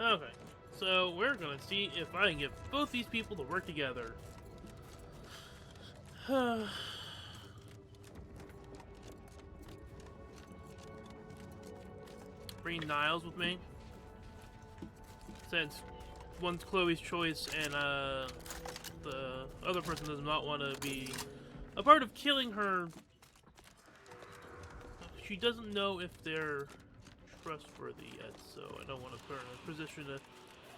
Okay, so we're gonna see if I can get both these people to work together. Bring Niles with me, since one's Chloe's choice and the other person does not want to be a part of killing her. She doesn't know if they're trustworthy yet, so I don't want to put her in a position to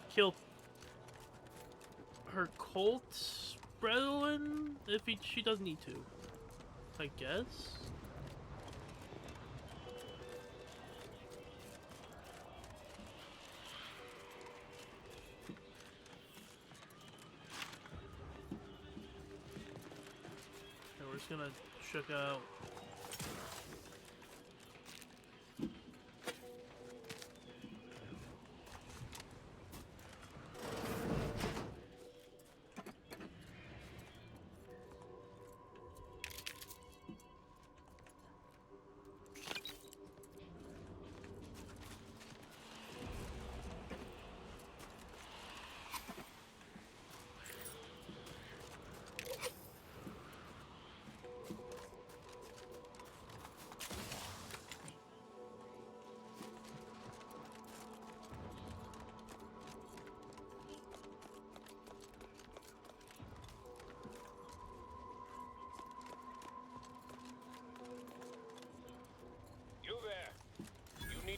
kill her cult brethren if she doesn't need to, I guess. And we're just gonna check out.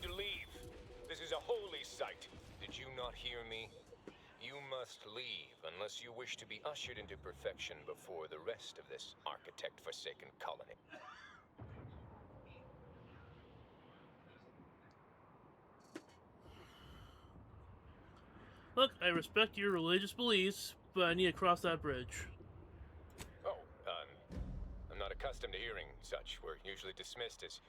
To leave. This is a holy site. Did you not hear me? You must leave unless you wish to be ushered into perfection before the rest of this architect-forsaken colony. Look, I respect your religious beliefs, but I need to cross that bridge. Oh, I'm not accustomed to hearing such. We're usually dismissed as,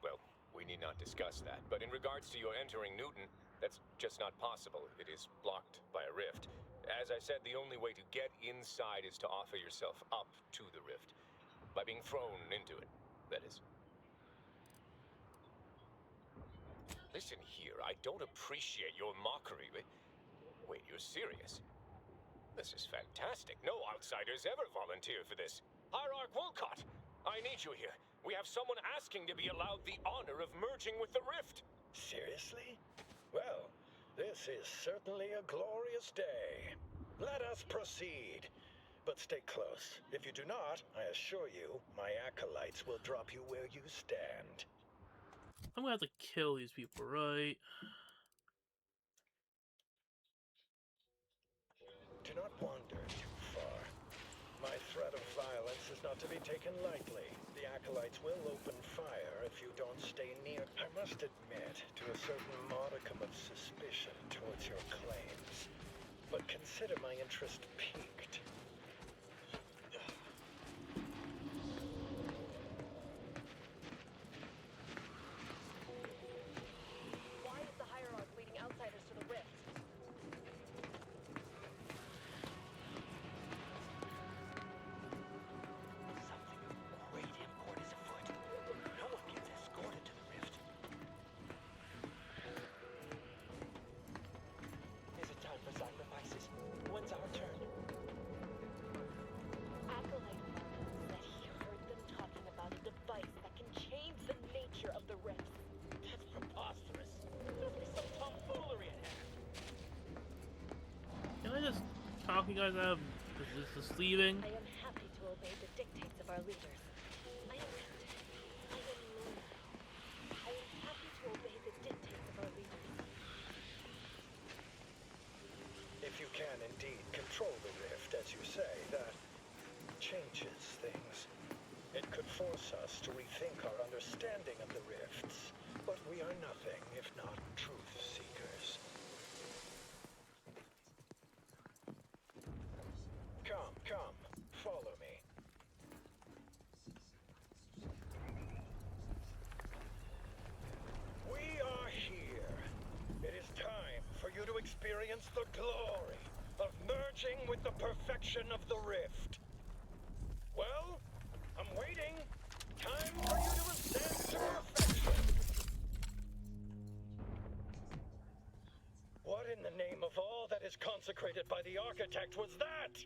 well, we need not discuss that. But in regards to your entering Newton, that's just not possible. It is blocked by a rift. As I said, the only way to get inside is to offer yourself up to the rift. By being thrown into it, that is. Listen here, I don't appreciate your mockery. Wait, you're serious? This is fantastic. No outsiders ever volunteer for this. Hierarch Wolcott, I need you here. We have someone asking to be allowed the honor of merging with the rift. Seriously? Well, this is certainly a glorious day. Let us proceed. But stay close. If you do not, I assure you, my acolytes will drop you where you stand. I'm gonna have to kill these people, right? Do not wander too far. My threat of violence is not to be taken lightly. The acolytes will open fire if you don't stay near. I must admit to a certain modicum of suspicion towards your claims, but consider my interest piqued. Why is the hierarch leading outsiders to the rift? Talk you guys out of this leaving. I am happy to obey the dictates of our leaders. I am content. I am loyal. I am happy to obey the dictates of our leaders. If you can indeed control the rift, as you say, that changes things. It could force us to rethink our understanding of the rifts, but we are nothing if not truth seekers. Come, follow me. We are here. It is time for you to experience the glory of merging with the perfection of the rift. Well, I'm waiting. Time for you to ascend to perfection. What in the as consecrated by the architect was that?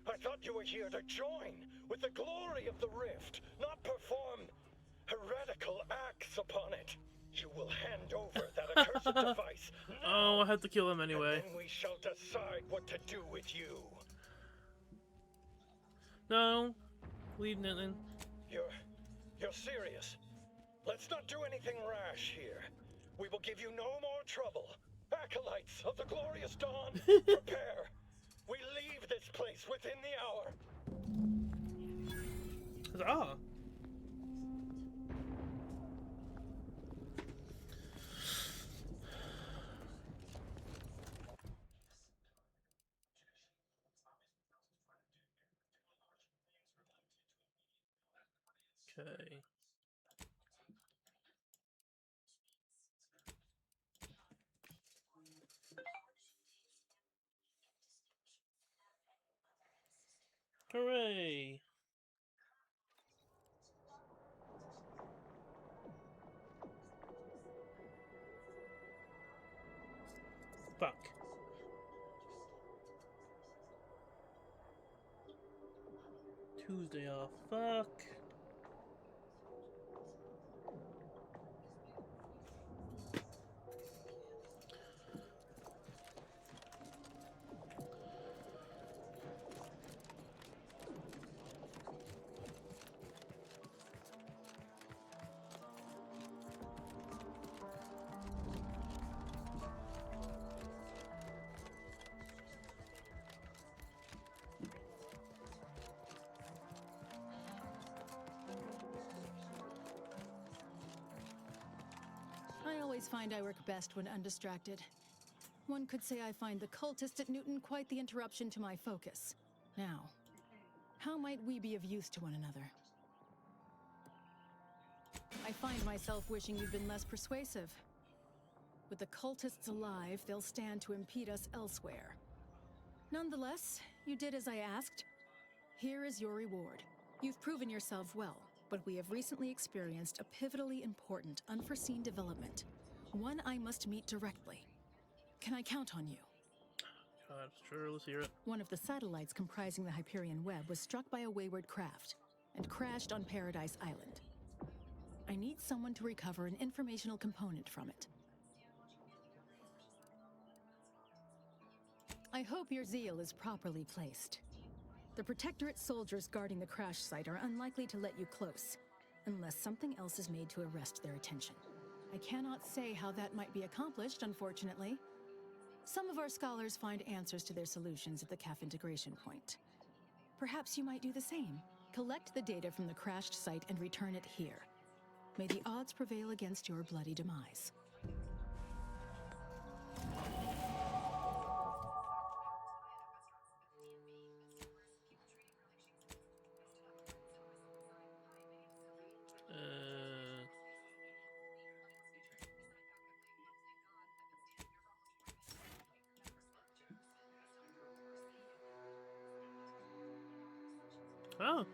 I thought you were here to join with the glory of the rift, not perform heretical acts upon it. You will hand over that accursed device now, Oh, I have to kill him anyway. and then we shall decide what to do with you. No, leave Nitlin. You're serious? Let's not do anything rash here. We will give you no more trouble. Acolytes of the glorious dawn, prepare. We leave this place within the hour. Ah. Okay. Hooray! Fuck. Tuesday off. Fuck. I always find I work best when undistracted. One could say I find the cultist at Newton quite the interruption to my focus. Now, how might we be of use to one another? I find myself wishing you'd been less persuasive. With the cultists alive, they'll stand to impede us elsewhere. Nonetheless, you did as I asked. Here is your reward. You've proven yourself well, but we have recently experienced a pivotally important, unforeseen development. One I must meet directly. Can I count on you? God, sure, let's hear it. One of the satellites comprising the Hyperion web was struck by a wayward craft and crashed on Paradise Island. I need someone to recover an informational component from it. I hope your zeal is properly placed. The Protectorate soldiers guarding the crash site are unlikely to let you close, unless something else is made to arrest their attention. I cannot say how that might be accomplished, unfortunately. Some of our scholars find answers to their solutions at the CAF integration point. Perhaps you might do the same. Collect the data from the crashed site and return it here. May the odds prevail against your bloody demise. Oh.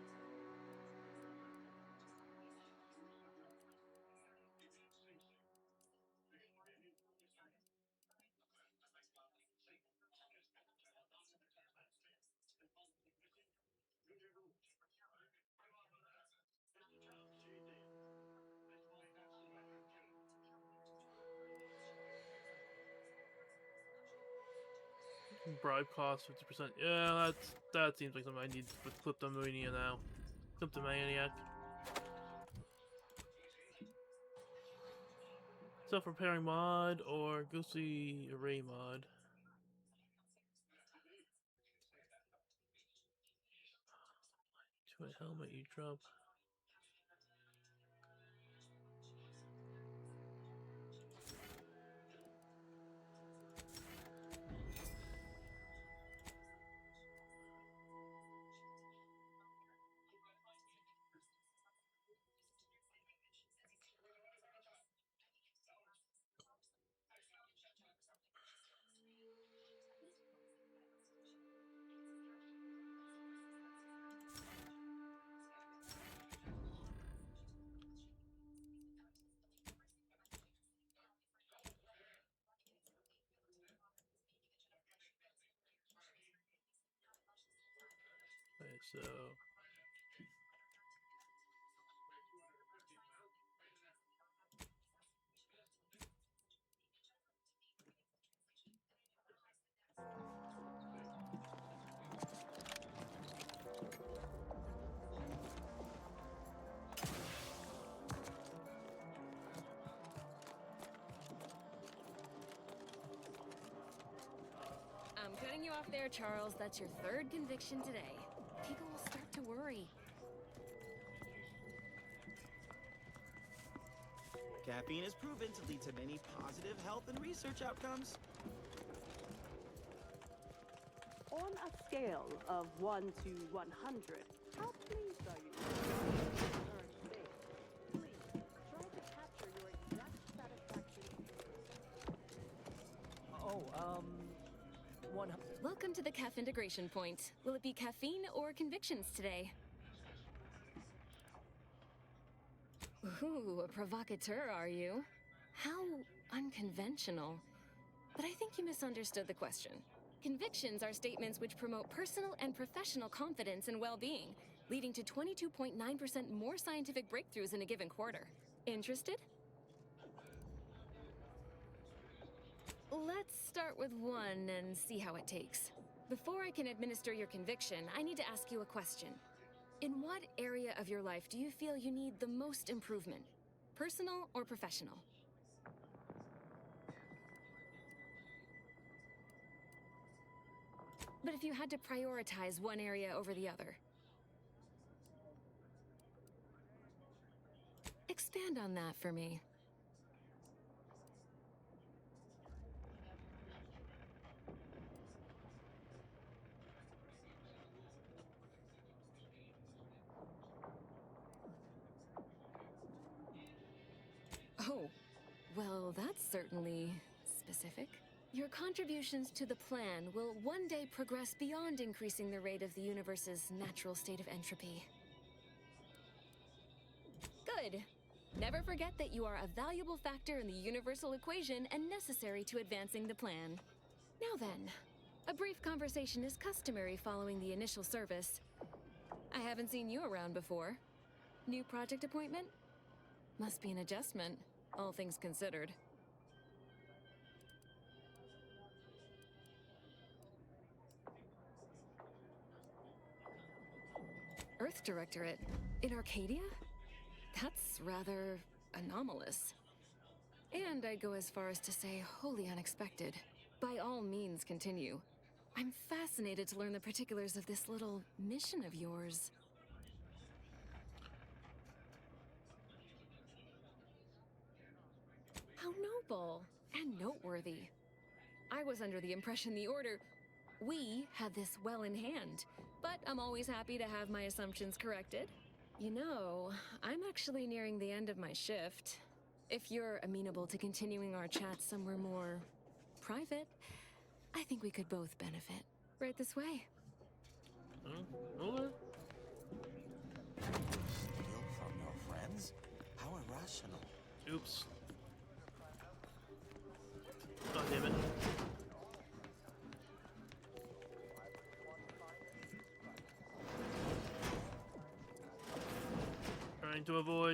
Bribe cost 50%. Yeah, that seems like something I need with Kleptomania now. Kleptomaniac. Self-repairing mod or Goosey Array mod. To a helmet you drop. So. I'm cutting you off there, Charles. That's your third conviction today. People will start to worry. Caffeine is proven to lead to many positive health and research outcomes. On a scale of 1 to 100, how pleased are you with your current state? Please, try to capture your exact satisfaction. Welcome to the CAF integration point. Will it be caffeine or convictions today? Ooh, a provocateur, are you? How unconventional. But I think you misunderstood the question. Convictions are statements which promote personal and professional confidence and well-being, leading to 22.9% more scientific breakthroughs in a given quarter. Interested? Let's start with one and see how it takes. Before I can administer your conviction, I need to ask you a question. In what area of your life do you feel you need the most improvement? Personal or professional? But if you had to prioritize one area over the other? Expand on that for me. Oh, well, that's certainly specific. Your contributions to the plan will one day progress beyond increasing the rate of the universe's natural state of entropy. Good. Never forget that you are a valuable factor in the universal equation and necessary to advancing the plan. Now then, a brief conversation is customary following the initial service. I haven't seen you around before. New project appointment? Must be an adjustment, all things considered. Earth Directorate? In Arcadia? That's rather anomalous. And I'd go as far as to say wholly unexpected. By all means, continue. I'm fascinated to learn the particulars of this little mission of yours. How noble and noteworthy. I was under the impression we had this well in hand, but I'm always happy to have my assumptions corrected. You know, I'm actually nearing the end of my shift. If you're amenable to continuing our chat somewhere more private, I think we could both benefit. Right this way. Okay. Steal from your friends? How irrational. Oops. Oh, damn it.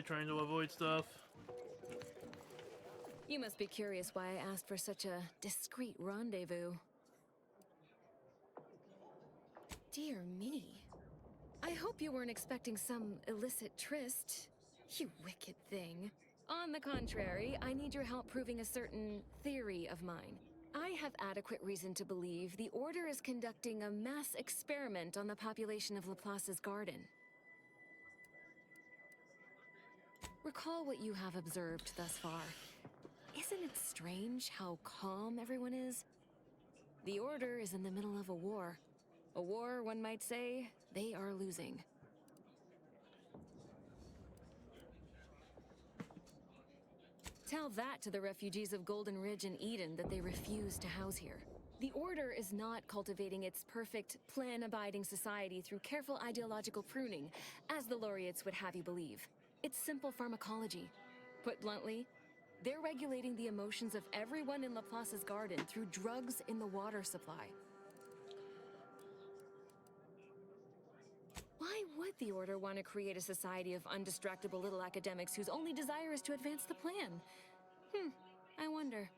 Trying to avoid stuff. You must be curious why I asked for such a discreet rendezvous. Dear me. I hope you weren't expecting some illicit tryst, you wicked thing. On the contrary, I need your help proving a certain theory of mine. I have adequate reason to believe the Order is conducting a mass experiment on the population of Laplace's garden. Recall what you have observed thus far. Isn't it strange how calm everyone is? The Order is in the middle of a war. A war, one might say, they are losing. Tell that to the refugees of Golden Ridge and Eden that they refuse to house here. The Order is not cultivating its perfect, plan-abiding society through careful ideological pruning, as the laureates would have you believe. It's simple pharmacology. Put bluntly, they're regulating the emotions of everyone in Laplace's garden through drugs in the water supply. would the Order want to create a society of undistractable little academics whose only desire is to advance the plan? I wonder.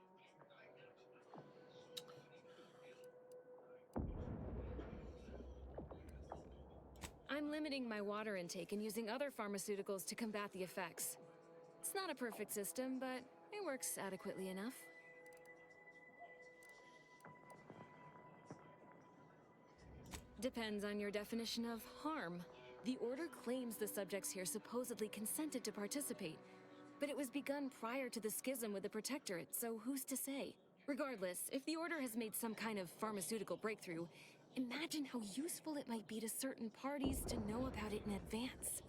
I'm limiting my water intake and using other pharmaceuticals to combat the effects. It's not a perfect system, but it works adequately enough. Depends on your definition of harm. The Order claims the subjects here supposedly consented to participate, but it was begun prior to the schism with the Protectorate, so who's to say? Regardless, if the Order has made some kind of pharmaceutical breakthrough, imagine how useful it might be to certain parties to know about it in advance.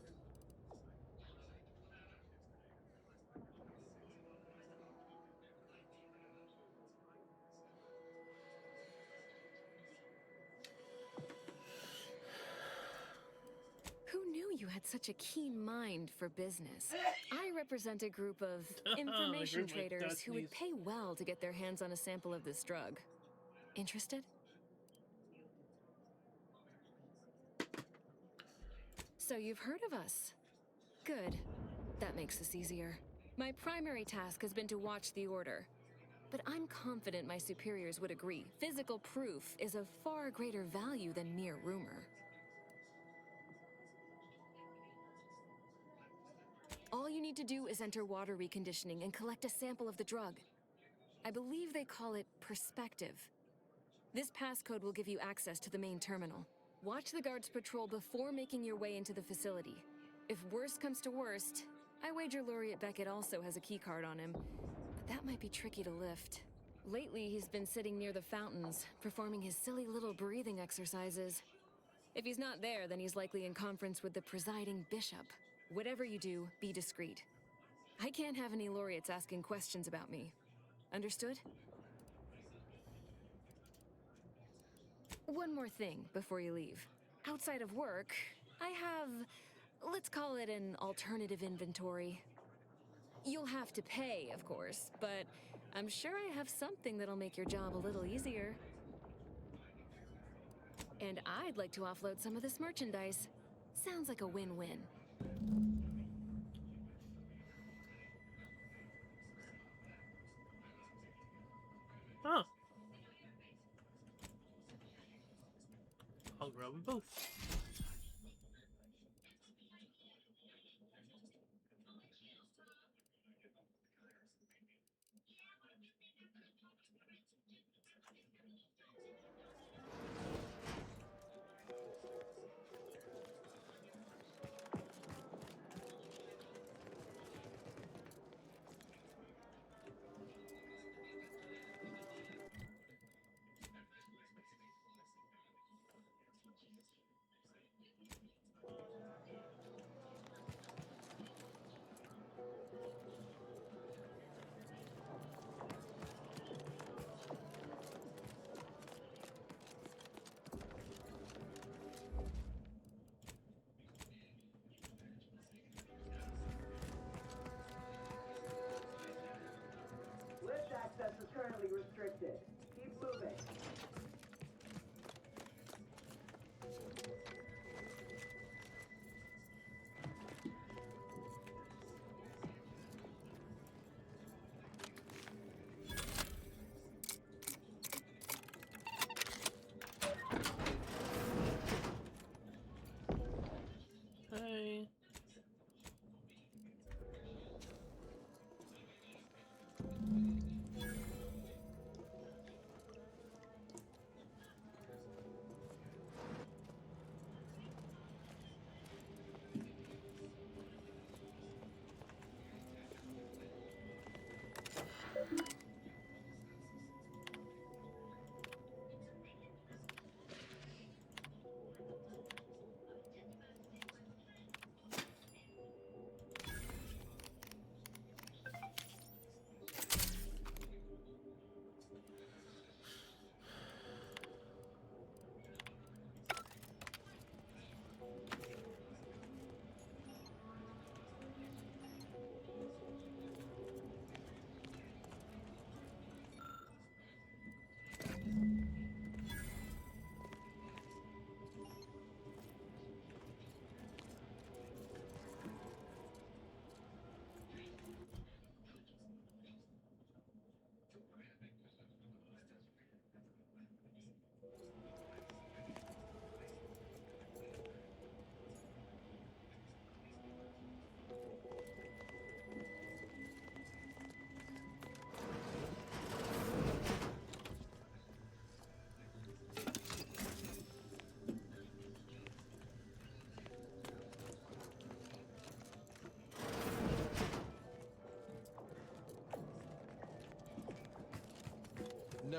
Who knew you had such a keen mind for business? I represent a group of information group like traders who would Destinies. pay well to get their hands on a sample of this drug. Interested? So you've heard of us. Good. That makes this easier. My primary task has been to watch the Order. But I'm confident my superiors would agree physical proof is of far greater value than mere rumor. All you need to do is enter water reconditioning and collect a sample of the drug. I believe they call it perspective. This passcode will give you access to the main terminal. Watch the guards patrol before making your way into the facility. If worst comes to worst, I wager Laureate Beckett also has a keycard on him, but that might be tricky to lift. Lately, he's been sitting near the fountains, performing his silly little breathing exercises. If he's not there, then he's likely in conference with the presiding bishop. Whatever you do, be discreet. I can't have any laureates asking questions about me. Understood? One more thing before you leave. Outside of work, I have, let's call it an alternative inventory. You'll have to pay, of course, but I'm sure I have something that'll make your job a little easier. And I'd like to offload some of this merchandise. Sounds like a win-win. Huh. I'll grab them both.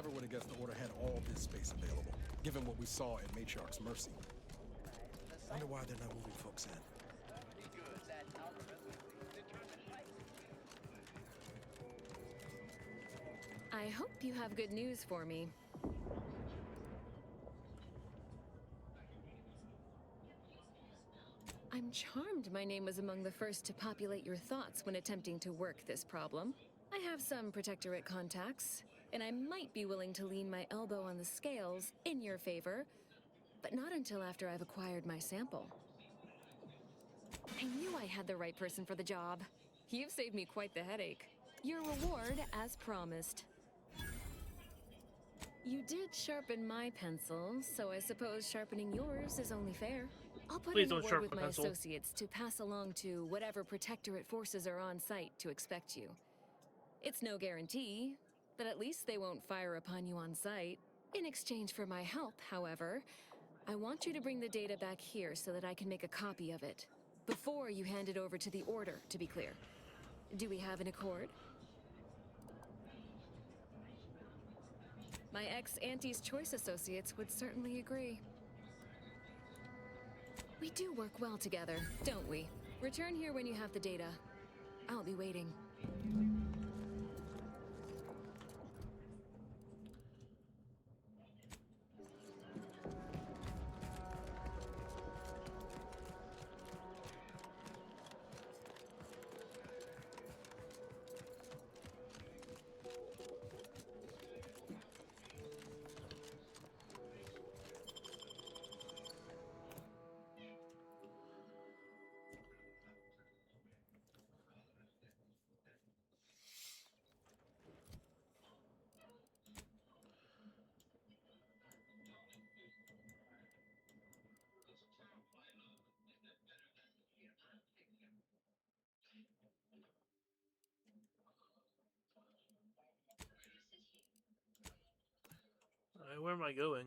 never would have guessed the Order had all this space available, given what we saw at Matriarch's Mercy. Wonder why they're not moving folks in. I hope you have good news for me. I'm charmed my name was among the first to populate your thoughts when attempting to work this problem. I have some Protectorate contacts, and I might be willing to lean my elbow on the scales in your favor, but not until after I've acquired my sample. I knew I had the right person for the job. You've saved me quite the headache. Your reward, as promised. You did sharpen my pencil, so I suppose sharpening yours is only fair. I'll put Please in a don't word sharpen with my pencil. associates to pass along to whatever Protectorate forces are on site to expect you. It's no guarantee, but at least they won't fire upon you on sight. In exchange for my help, however, I want you to bring the data back here so that I can make a copy of it. Before you hand it over to the Order, to be clear. Do we have an accord? My ex-Auntie's Choice associates would certainly agree. We do work well together, don't we? Return here when you have the data. I'll be waiting. Alright, where am I going?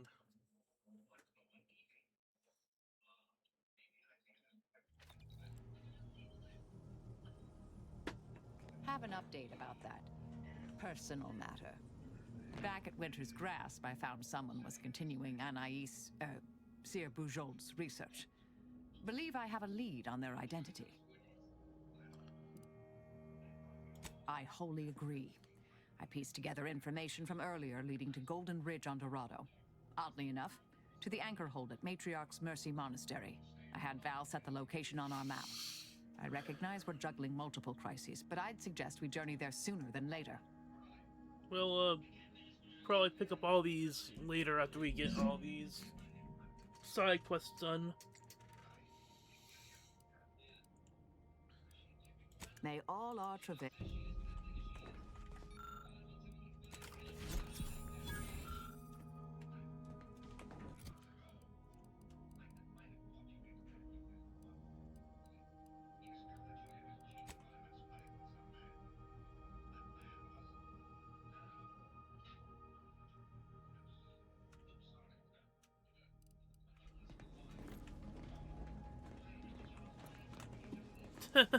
Have an update about that personal matter. Back at Winter's Grasp, I found someone was continuing Anais, Sir Bujol's research. Believe I have a lead on their identity. I wholly agree. I pieced together information from earlier leading to Golden Ridge on Dorado. Oddly enough, to the anchor hold at Matriarch's Mercy Monastery. I had Val set the location on our map. I recognize we're juggling multiple crises, but I'd suggest we journey there sooner than later. We'll, probably pick up all these later after we get all these side quests done. May all our travail... Alright,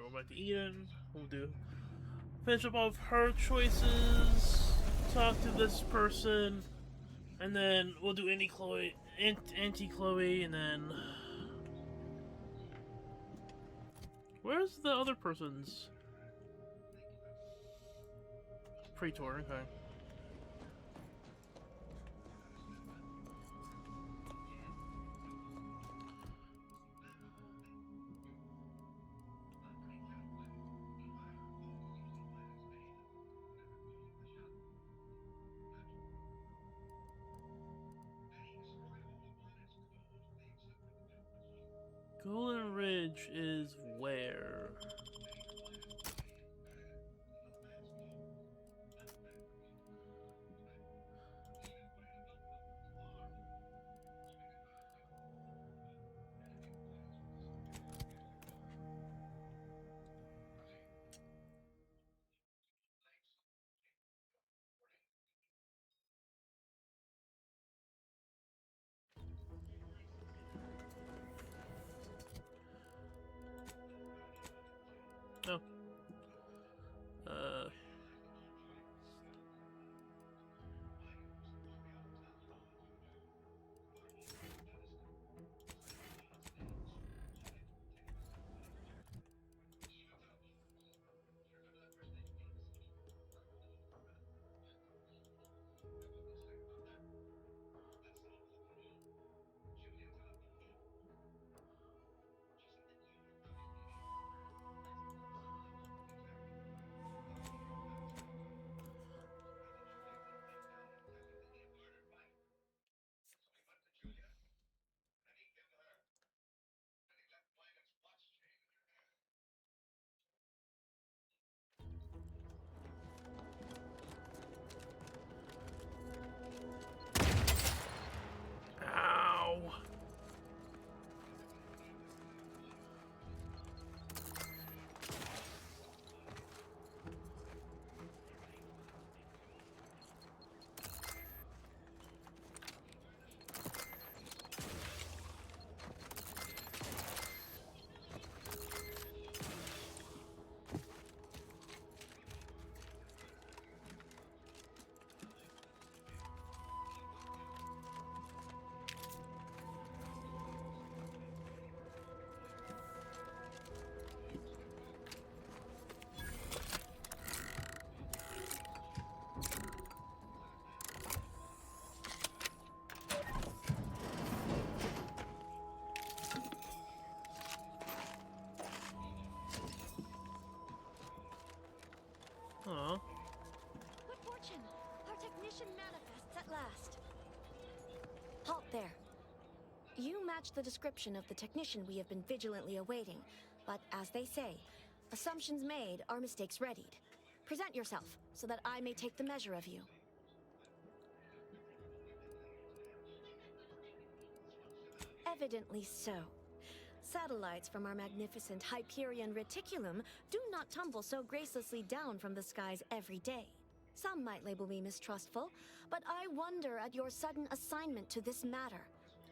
we're back to Eden. We'll finish up all of her choices, talk to this person, and then we'll do Auntie Chloe, and then... Where's the other person's? Praetor, okay. Golden Ridge is where? mission manifests at last. Halt there. You match the description of the technician we have been vigilantly awaiting, but as they say, assumptions made are mistakes readied. Present yourself, so that I may take the measure of you. Evidently so. Satellites from our magnificent Hyperion reticulum do not tumble so gracelessly down from the skies every day. Some might label me mistrustful, but I wonder at your sudden assignment to this matter.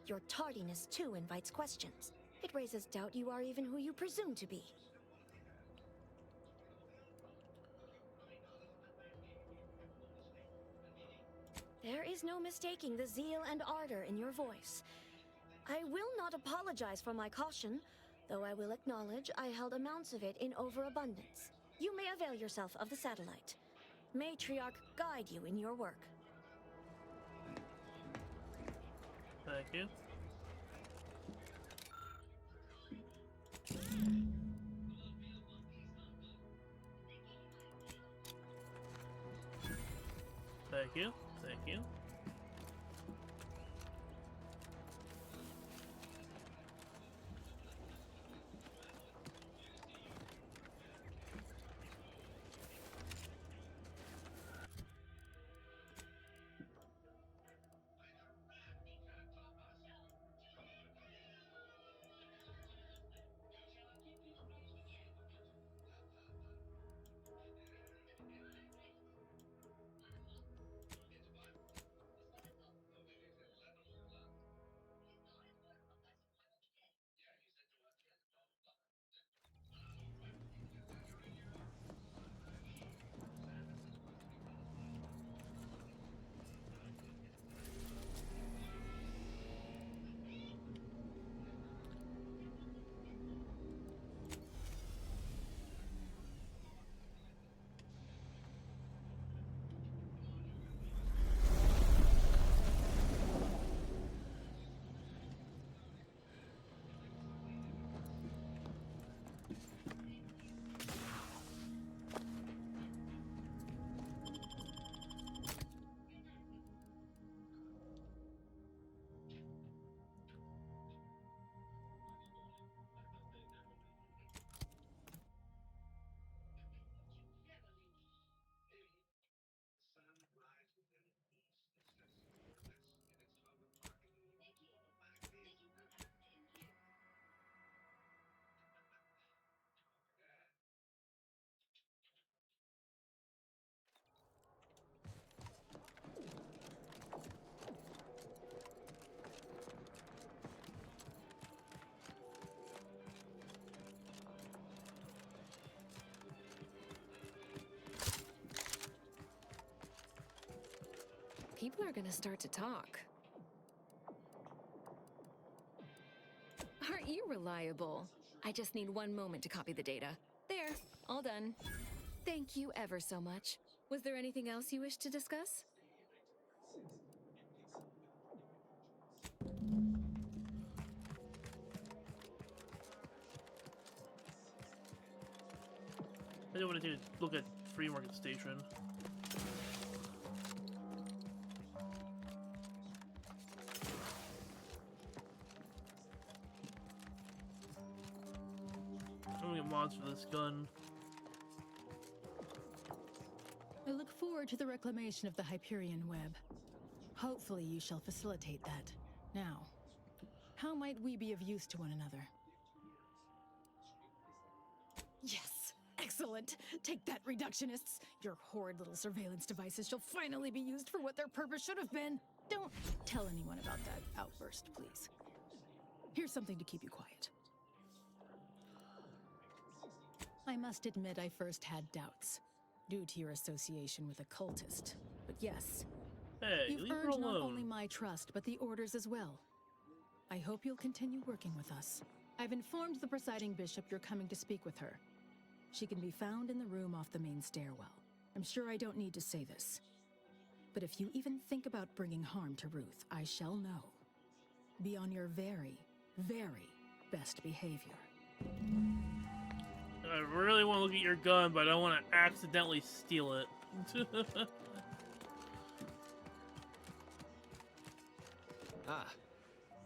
Your tardiness, too, invites questions. It raises doubt you are even who you presume to be. There is no mistaking the zeal and ardor in your voice. I will not apologize for my caution, though I will acknowledge I held amounts of it in overabundance. You may avail yourself of the satellite. Matriarch guide you in your work. Thank you. Thank you. Thank you. People are gonna start to talk. Aren't you reliable? I just need one moment to copy the data. There, all done. Thank you ever so much. Was there anything else you wish to discuss? I do want to look at Free Market Station. I'm gonna get mods for this gun. I look forward to the reclamation of the Hyperion web. Hopefully you shall facilitate that. Now, how might we be of use to one another? Yes! Excellent! Take that, reductionists! Your horrid little surveillance devices shall finally be used for what their purpose should have been! Don't tell anyone about that outburst, please. Here's something to keep you quiet. I must admit I first had doubts, due to your association with a cultist. But yes, Hey, you've leave her earned not alone. only my trust, but the Order's as well. I hope you'll continue working with us. I've informed the presiding bishop you're coming to speak with her. She can be found in the room off the main stairwell. I'm sure I don't need to say this. But if you even think about bringing harm to Ruth, I shall know. Be on your very, very best behavior. I really want to look at your gun, but I don't want to accidentally steal it. Ah,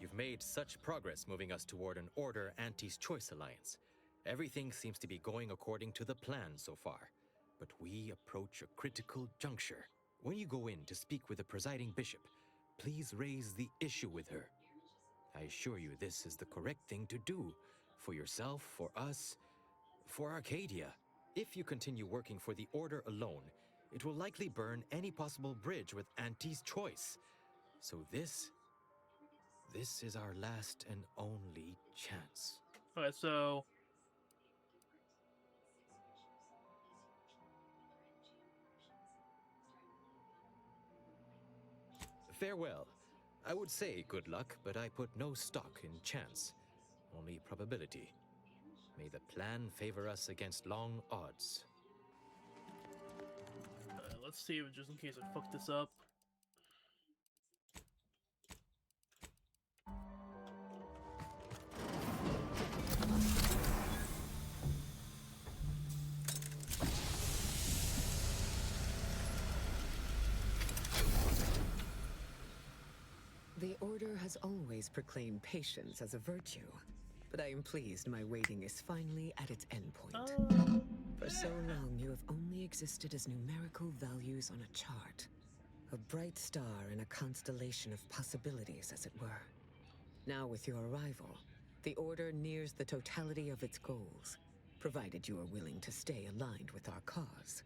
you've made such progress moving us toward an Order Auntie's Choice alliance. Everything seems to be going according to the plan so far. But we approach a critical juncture. When you go in to speak with the presiding bishop, please raise the issue with her. I assure you this is the correct thing to do. For yourself, for us, for Arcadia. If you continue working for the Order alone, it will likely burn any possible bridge with Auntie's Choice. So this is our last and only chance. Alright, so Farewell. I would say good luck, but I put no stock in chance, only probability. May the plan favor us against long odds. let's save it just in case I fuck this up. The Order has always proclaimed patience as a virtue, but I am pleased my waiting is finally at its endpoint. For so long, you have only existed as numerical values on a chart. A bright star in a constellation of possibilities, as it were. Now with your arrival, the Order nears the totality of its goals, provided you are willing to stay aligned with our cause.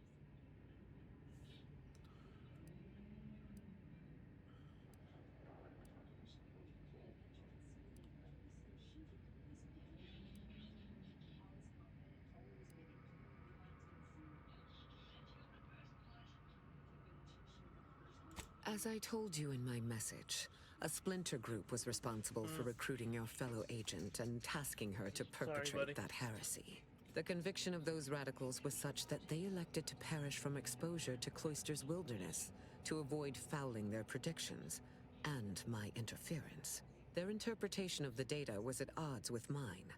As I told you in my message, a splinter group was responsible for recruiting your fellow agent and tasking her to perpetrate that heresy. The conviction of those radicals was such that they elected to perish from exposure to Cloister's wilderness to avoid fouling their predictions and my interference. Their interpretation of the data was at odds with mine.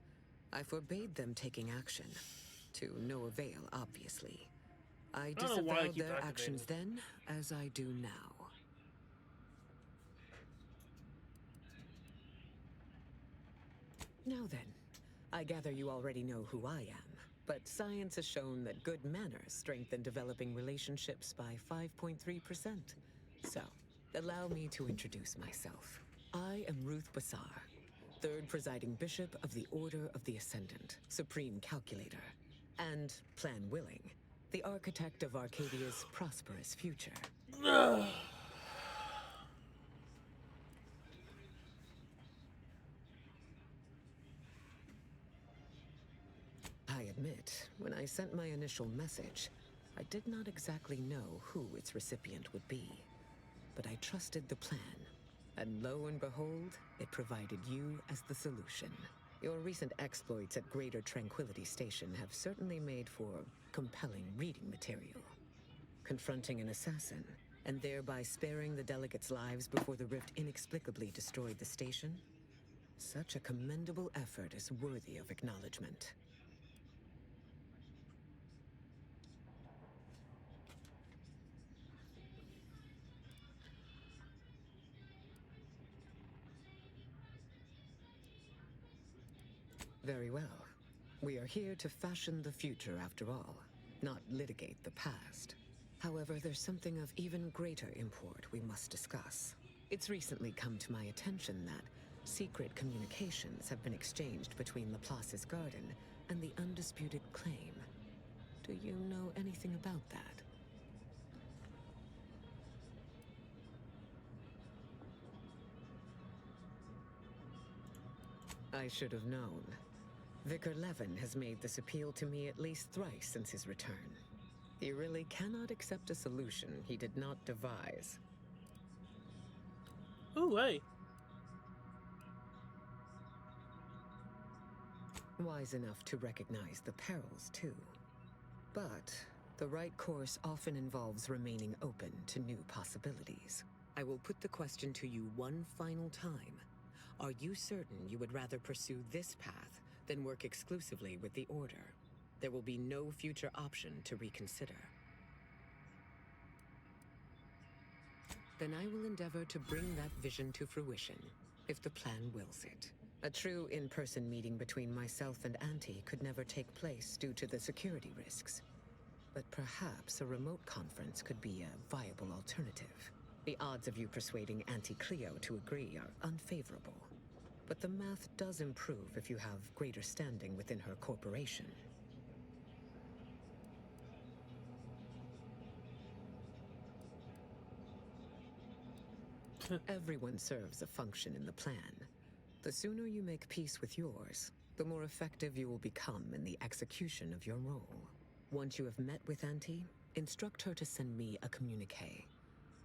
I forbade them taking action, to no avail, obviously. I disavowed their actions then, as I do now. Now then, I gather you already know who I am, but science has shown that good manners strengthen developing relationships by 5.3%. So, allow me to introduce myself. I am Ruth Basar, third presiding bishop of the Order of the Ascendant, supreme calculator, and, plan willing, the architect of Arcadia's prosperous future. I admit, when I sent my initial message, I did not exactly know who its recipient would be. But I trusted the plan, and lo and behold, it provided you as the solution. Your recent exploits at Greater Tranquility Station have certainly made for compelling reading material. Confronting an assassin, and thereby sparing the delegates' lives before the rift inexplicably destroyed the station? Such a commendable effort is worthy of acknowledgement. Very well. We are here to fashion the future after all, not litigate the past. However, there's something of even greater import we must discuss. It's recently come to my attention that secret communications have been exchanged between Laplace's garden and the undisputed claim. Do you know anything about that? I should have known. Vicar Levin has made this appeal to me at least thrice since his return. He really cannot accept a solution he did not devise. Ooh, hey. Wise enough to recognize the perils, too. But the right course often involves remaining open to new possibilities. I will put the question to you one final time. Are you certain you would rather pursue this path than work exclusively with the Order? There will be no future option to reconsider. Then I will endeavor to bring that vision to fruition, if the plan wills it. A true in-person meeting between myself and Auntie could never take place due to the security risks. But perhaps a remote conference could be a viable alternative. The odds of you persuading Auntie Cleo to agree are unfavorable. But the math does improve if you have greater standing within her corporation. Everyone serves a function in the plan. The sooner you make peace with yours, the more effective you will become in the execution of your role. Once you have met with Auntie, instruct her to send me a communique.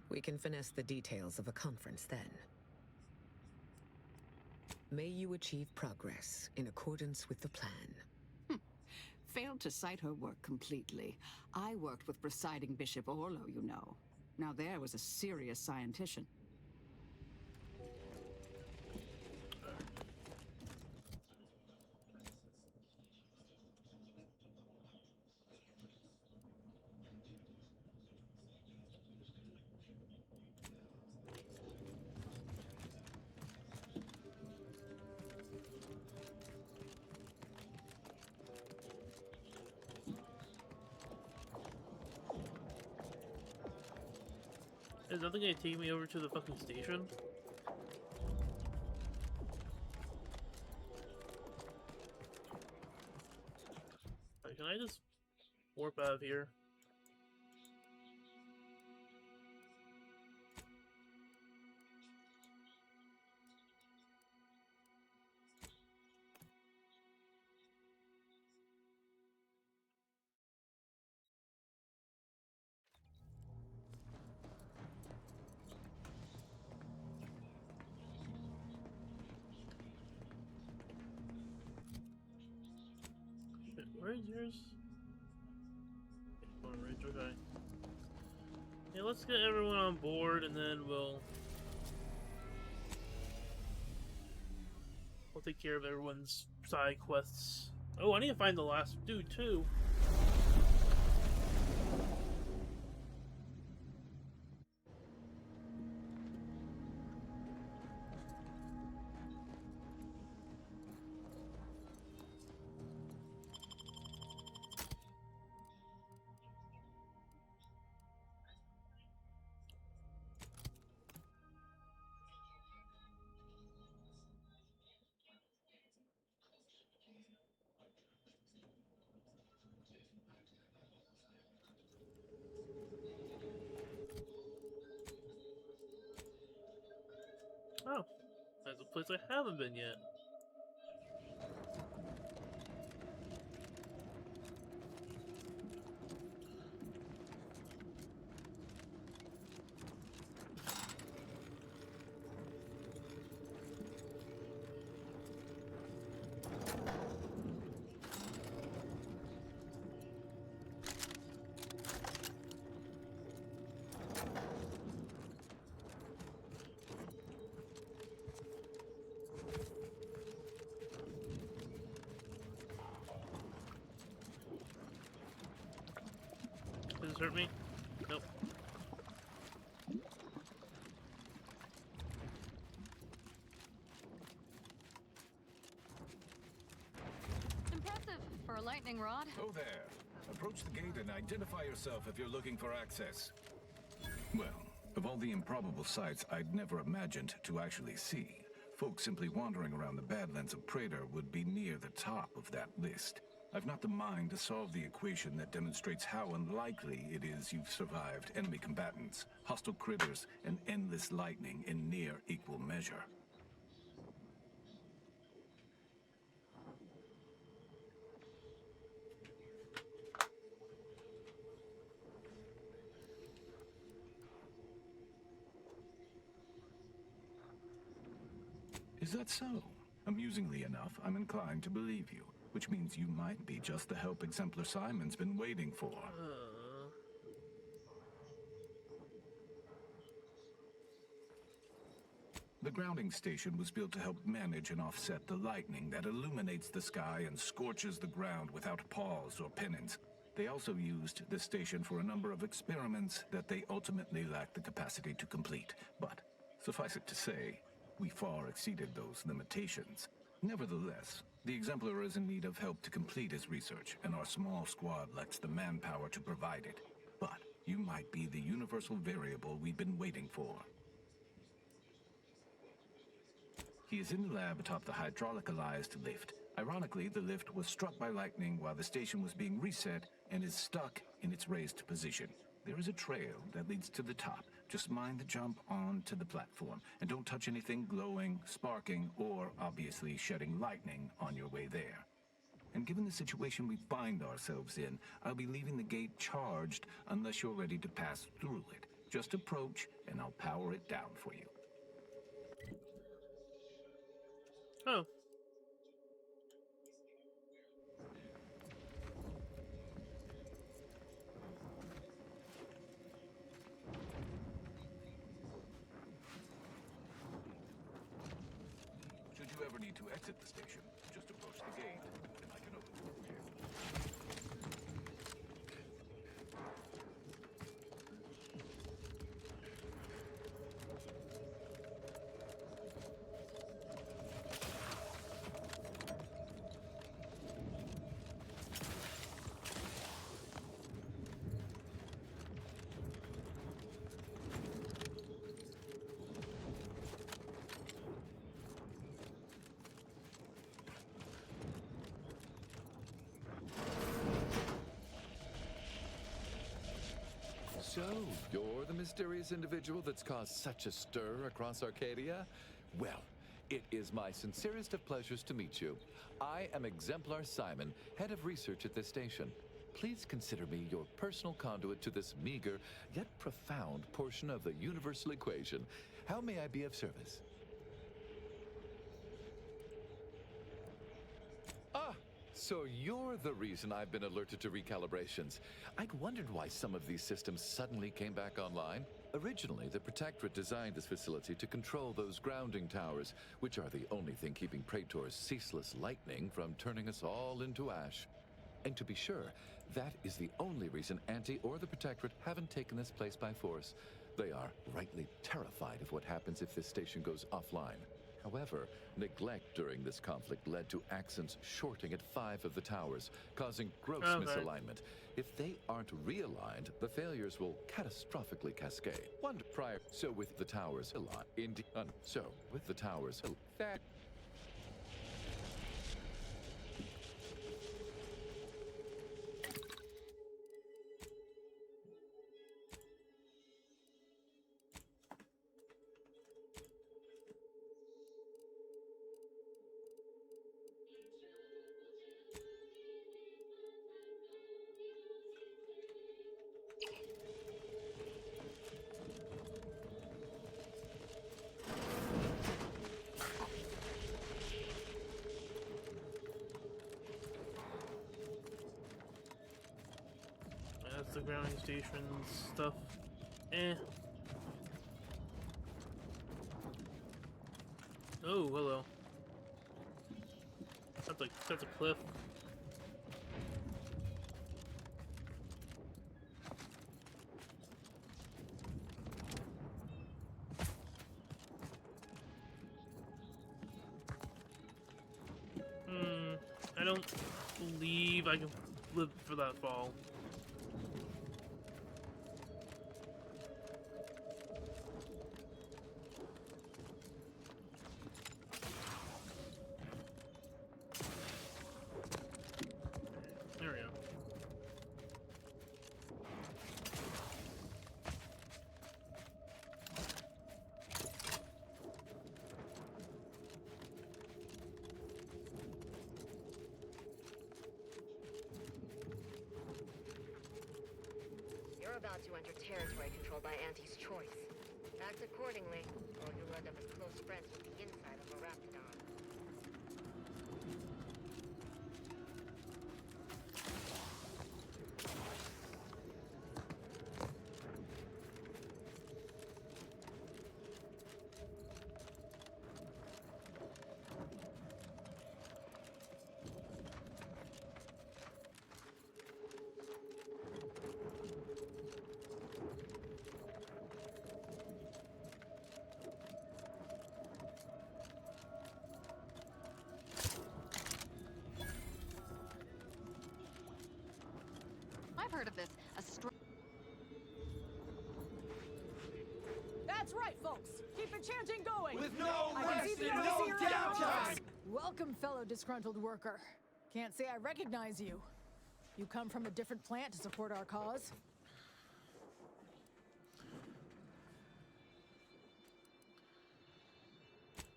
We can finesse the details of a conference then. May you achieve progress in accordance with the plan. Failed to cite her work completely. I worked with presiding Bishop Orlo, you know. Now there was a serious scientician. Is nothing gonna take me over to the fucking station? Can I just warp out of here? Where's yours? Ridge, okay. Yeah, let's get everyone on board and then we'll take care of everyone's side quests. Oh, I need to find the last dude too. Oh, there's a place I haven't been yet. Does this hurt me? Nope. Impressive for a lightning rod. Oh there. Approach the gate and identify yourself if you're looking for access. Well, of all the improbable sights I'd never imagined to actually see, folks simply wandering around the Badlands of Praetor would be near the top of that list. I've not the mind to solve the equation that demonstrates how unlikely it is you've survived enemy combatants, hostile critters, and endless lightning in near equal measure. Is that so? Amusingly enough, I'm inclined to believe you, which means you might be just the help Exemplar Simon's been waiting for. The grounding station was built to help manage and offset the lightning that illuminates the sky and scorches the ground without pause or penance. They also used the station for a number of experiments that they ultimately lacked the capacity to complete. But suffice it to say, we far exceeded those limitations. Nevertheless, the Exemplar is in need of help to complete his research, and our small squad lacks the manpower to provide it. But you might be the universal variable we've been waiting for. He is in the lab atop the hydraulicalized lift. Ironically, the lift was struck by lightning while the station was being reset and is stuck in its raised position. There is a trail that leads to the top. Just mind the jump onto the platform, and don't touch anything glowing, sparking, or obviously shedding lightning on your way there. And given the situation we find ourselves in, I'll be leaving the gate charged unless you're ready to pass through it. Just approach, and I'll power it down for you. Oh. Should you ever need to exit the station, just approach the gate, and I can open it for you. So, you're the mysterious individual that's caused such a stir across Arcadia? Well, it is my sincerest of pleasures to meet you. I am Exemplar Simon, head of research at this station. Please consider me your personal conduit to this meager, yet profound portion of the universal equation. How may I be of service? So you're the reason I've been alerted to recalibrations. I'd wondered why some of these systems suddenly came back online. Originally, the Protectorate designed this facility to control those grounding towers, which are the only thing keeping Praetor's ceaseless lightning from turning us all into ash. And to be sure, that is the only reason Auntie or the Protectorate haven't taken this place by force. They are rightly terrified of what happens if this station goes offline. However, neglect during this conflict led to Axon's shorting at 5 of the towers, causing gross misalignment. If they aren't realigned, the failures will catastrophically cascade. One prior, so with the towers aligned, so with the towers that. That's the grounding station stuff. Eh. Oh, hello. That's a cliff. I don't believe I can live for that fall. There we go. You're about to enter territory controlled by Auntie's choice. Act accordingly, or you'll end up as close friends with the inside of a Raptidon. heard of this. That's right, folks. Keep the chanting going. With no I can see rest the and no overseer in the downtime. office. Welcome, fellow disgruntled worker. Can't say I recognize you. You come from a different plant to support our cause?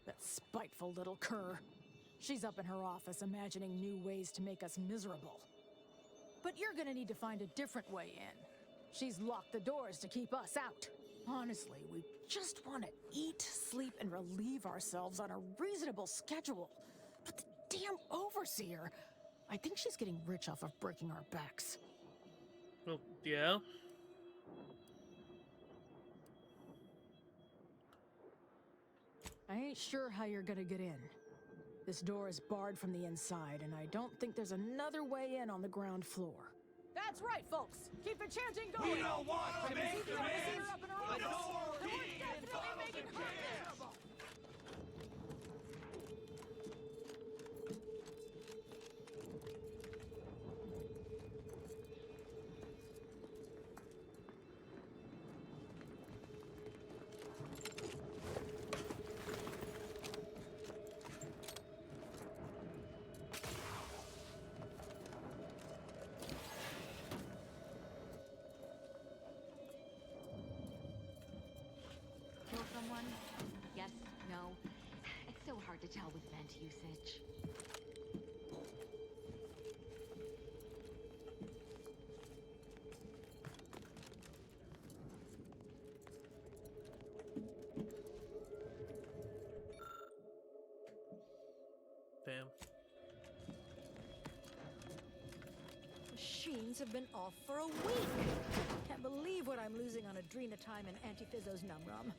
That spiteful little cur. She's up in her office imagining new ways to make us miserable. But you're gonna need to find a different way in. She's locked the doors to keep us out. Honestly, we just want to eat, sleep, and relieve ourselves on a reasonable schedule. But the damn overseer, I think she's getting rich off of breaking our backs. Well, yeah. I ain't sure how you're gonna get in. This door is barred from the inside, and I don't think there's another way in on the ground floor. That's right, folks! Keep the chanting going! We don't want to make the demands, up in her but office. no And we're being definitely involved making in her chaos. miserable! Kill someone? Yes, no. It's so hard to tell with vent usage. Damn. Machines have been off for a week. Can't believe what I'm losing on adrenatime and Antifizzo's Numrum.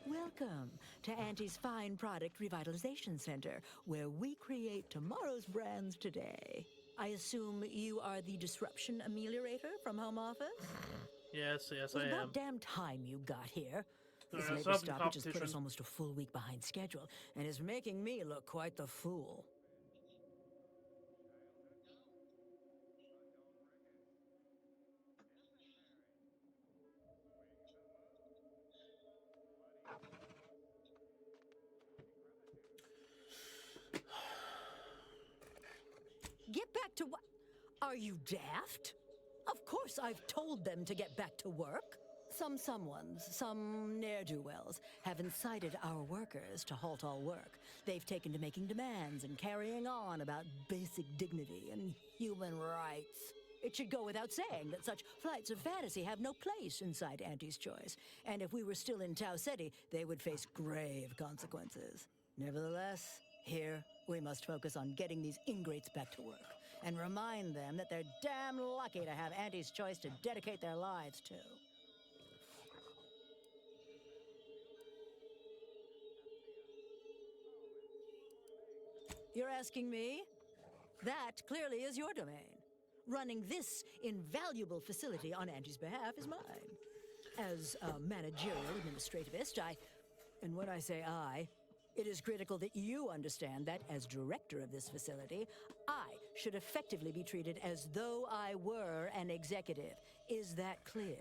Welcome to Auntie's Fine Product Revitalization Center, where we create tomorrow's brands today. I assume you are the disruption ameliorator from home office? Yes, It was I am. about damn time you got here. This Stop labor the stoppage has put us competition. almost a full week behind schedule, and is making me look quite the fool. Get back to what? Are you daft? Of course I've told them to get back to work. Some ne'er-do-wells, have incited our workers to halt all work. They've taken to making demands and carrying on about basic dignity and human rights. It should go without saying that such flights of fantasy have no place inside Auntie's Choice. And if we were still in Tau Ceti, they would face grave consequences. Nevertheless, here, we must focus on getting these ingrates back to work and remind them that they're damn lucky to have Auntie's Choice to dedicate their lives to. You're asking me? That clearly is your domain. Running this invaluable facility on Angie's behalf is mine. As a managerial administrativist, and when I say I, it is critical that you understand that as director of this facility, I should effectively be treated as though I were an executive. Is that clear?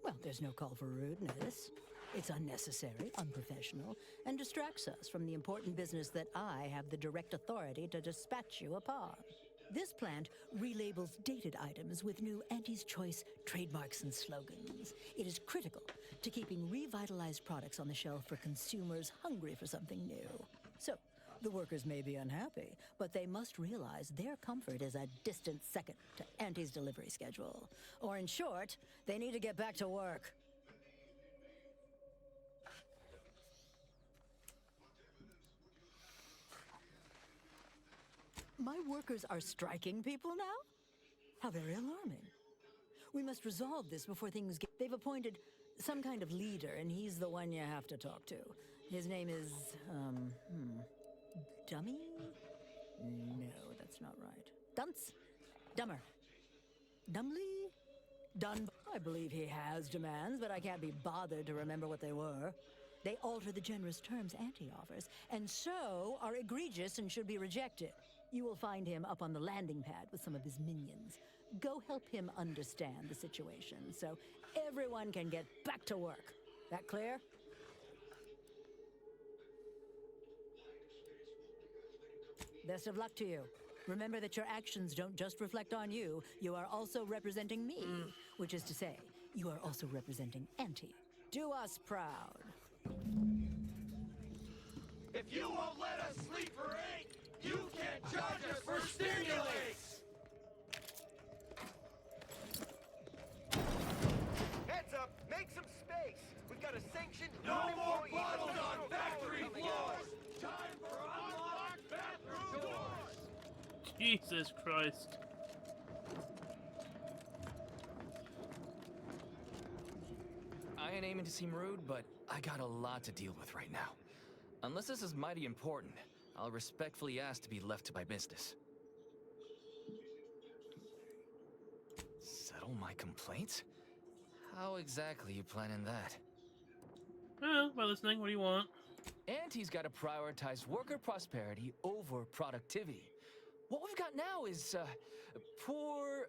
Well, there's no call for rudeness. It's unnecessary, unprofessional, and distracts us from the important business that I have the direct authority to dispatch you upon. This plant relabels dated items with new Auntie's Choice trademarks and slogans. It is critical to keeping revitalized products on the shelf for consumers hungry for something new. So, The workers may be unhappy, but they must realize their comfort is a distant second to Auntie's delivery schedule. Or in short, they need to get back to work. My workers are striking people now? How very alarming. We must resolve this before things get... They've appointed some kind of leader, and he's the one you have to talk to. His name is, Dummy? No, that's not right. Dunce? Dumber. Dumbly? Dun... I believe he has demands, but I can't be bothered to remember what they were. They alter the generous terms Auntie offers, and so are egregious and should be rejected. You will find him up on the landing pad with some of his minions. Go help him understand the situation so everyone can get back to work. That clear? Best of luck to you. Remember that your actions don't just reflect on you. You are also representing me, which is to say, you are also representing Auntie. Do us proud. If you won't let us sleep for 8, you can't charge us for stimulants! Heads up! Make some space! We've got a sanctioned... No more bottles on factory floors! Time for unlocked bathroom doors! Jesus Christ. I ain't aiming to seem rude, but I got a lot to deal with right now. Unless this is mighty important, I'll respectfully ask to be left to my business. Settle my complaints? How exactly you planning that? Well, by listening, what do you want? Auntie's got to prioritize worker prosperity over productivity. What we've got now is, poor,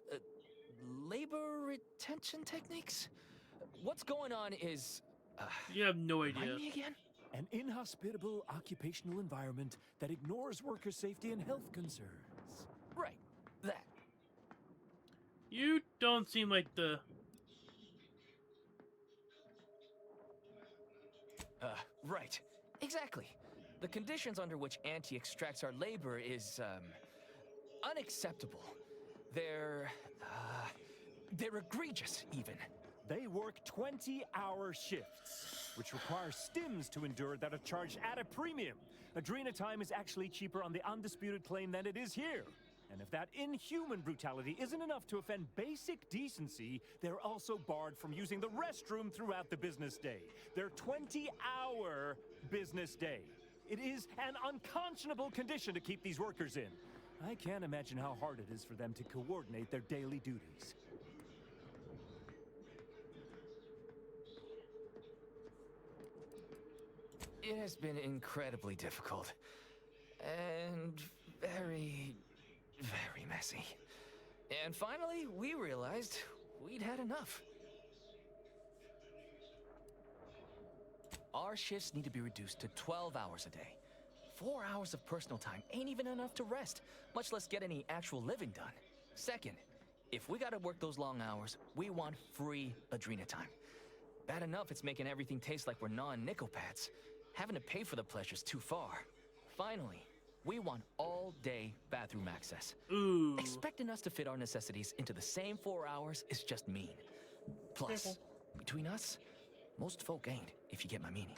labor retention techniques? What's going on is, you have no idea. Remind me again? An inhospitable occupational environment that ignores worker safety and health concerns. Right, that. You don't seem like the... Right. Exactly. The conditions under which Auntie extracts our labor is, unacceptable. They're egregious, even. They work 20-hour shifts, which require stims to endure that are charged at a premium. Adrena time is actually cheaper on the undisputed claim than it is here. And if that inhuman brutality isn't enough to offend basic decency, they're also barred from using the restroom throughout the business day. Their 20-hour business day. It is an unconscionable condition to keep these workers in. I can't imagine how hard it is for them to coordinate their daily duties. It has been incredibly difficult. And very messy. And finally, we realized we'd had enough. Our shifts need to be reduced to 12 hours a day. 4 hours of personal time ain't even enough to rest, much less get any actual living done. Second, if we gotta work those long hours, we want free Adrena time. Bad enough it's making everything taste like we're gnawing nickel pads. Having to pay for the pleasure's too far. Finally, we want all-day bathroom access. Ooh. Expecting us to fit our necessities into the same 4 hours is just mean. Plus, between us, most folk ain't, if you get my meaning.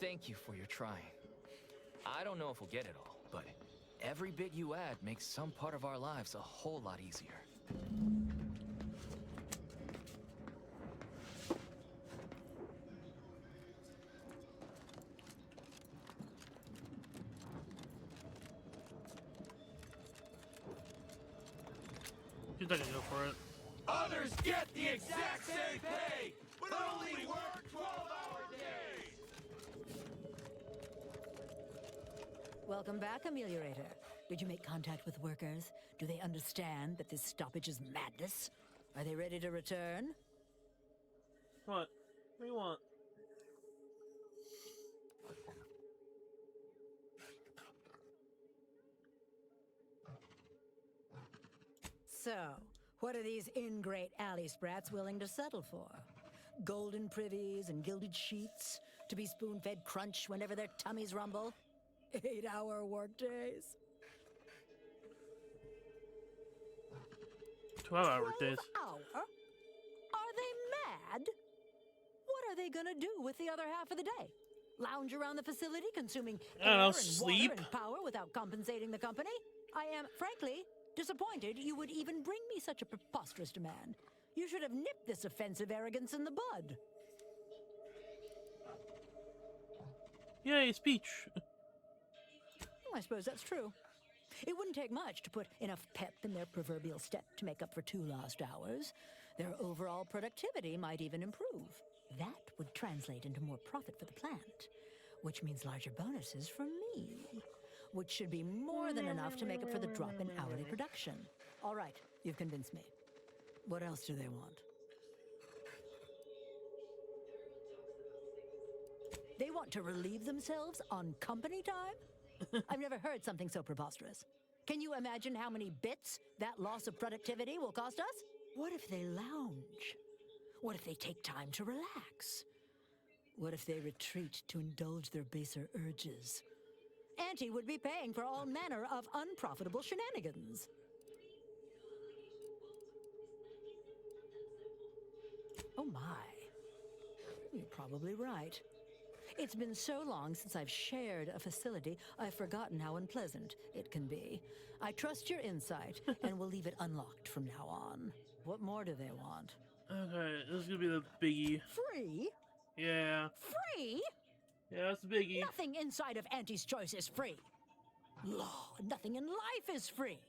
Thank you for your trying. I don't know if we'll get it all, but every bit you add makes some part of our lives a whole lot easier. He's not gonna go for it. Others get the exact same pay, but only work 12-hour days! Welcome back, Ameliorator. Did you make contact with workers? Do they understand that this stoppage is madness? Are they ready to return? What? What do you want? So, what are these ingrate alley sprats willing to settle for? Golden privies and gilded sheets to be spoon-fed crunch whenever their tummies rumble? 8-hour workdays? 12-hour days. 12-hour? Are they mad? What are they gonna do with the other half of the day? Lounge around the facility consuming air and sleep. water and power without compensating the company? I am, frankly, disappointed you would even bring me such a preposterous demand. You should have nipped this offensive arrogance in the bud. Yay, speech. I suppose that's true. It wouldn't take much to put enough pep in their proverbial step to make up for 2 lost hours. Their overall productivity might even improve. That would translate into more profit for the plant, which means larger bonuses for me, which should be more than enough to make up for the drop in hourly production. All right, you've convinced me. What else do they want? They want to relieve themselves on company time? I've never heard something so preposterous. Can you imagine how many bits that loss of productivity will cost us? What if they lounge? What if they take time to relax? What if they retreat to indulge their baser urges? Auntie would be paying for all manner of unprofitable shenanigans. Oh my. You're probably right. It's been so long since I've shared a facility, I've forgotten how unpleasant it can be. I trust your insight and will leave it unlocked from now on. What more do they want? Okay, this is gonna be the biggie. Free? Yeah. Free? Yeah, that's the biggie. Nothing inside of Auntie's Choice is free. Law, nothing in life is free.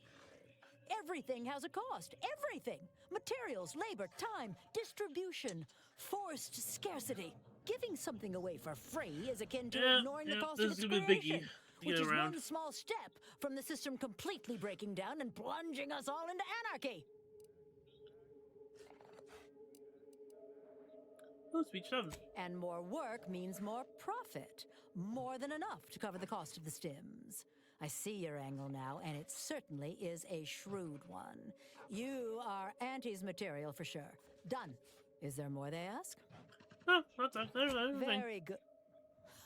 Everything has a cost. Everything. Materials, labor, time, distribution, forced scarcity. Giving something away for free is akin to ignoring the cost of its creation, which is one small step from the system completely breaking down and plunging us all into anarchy. Oh, speech 7. And more work means more profit. More than enough to cover the cost of the stims. I see your angle now, and it certainly is a shrewd one. You are Auntie's material for sure. Done. Is there more they ask? Oh, that's everything. Very good.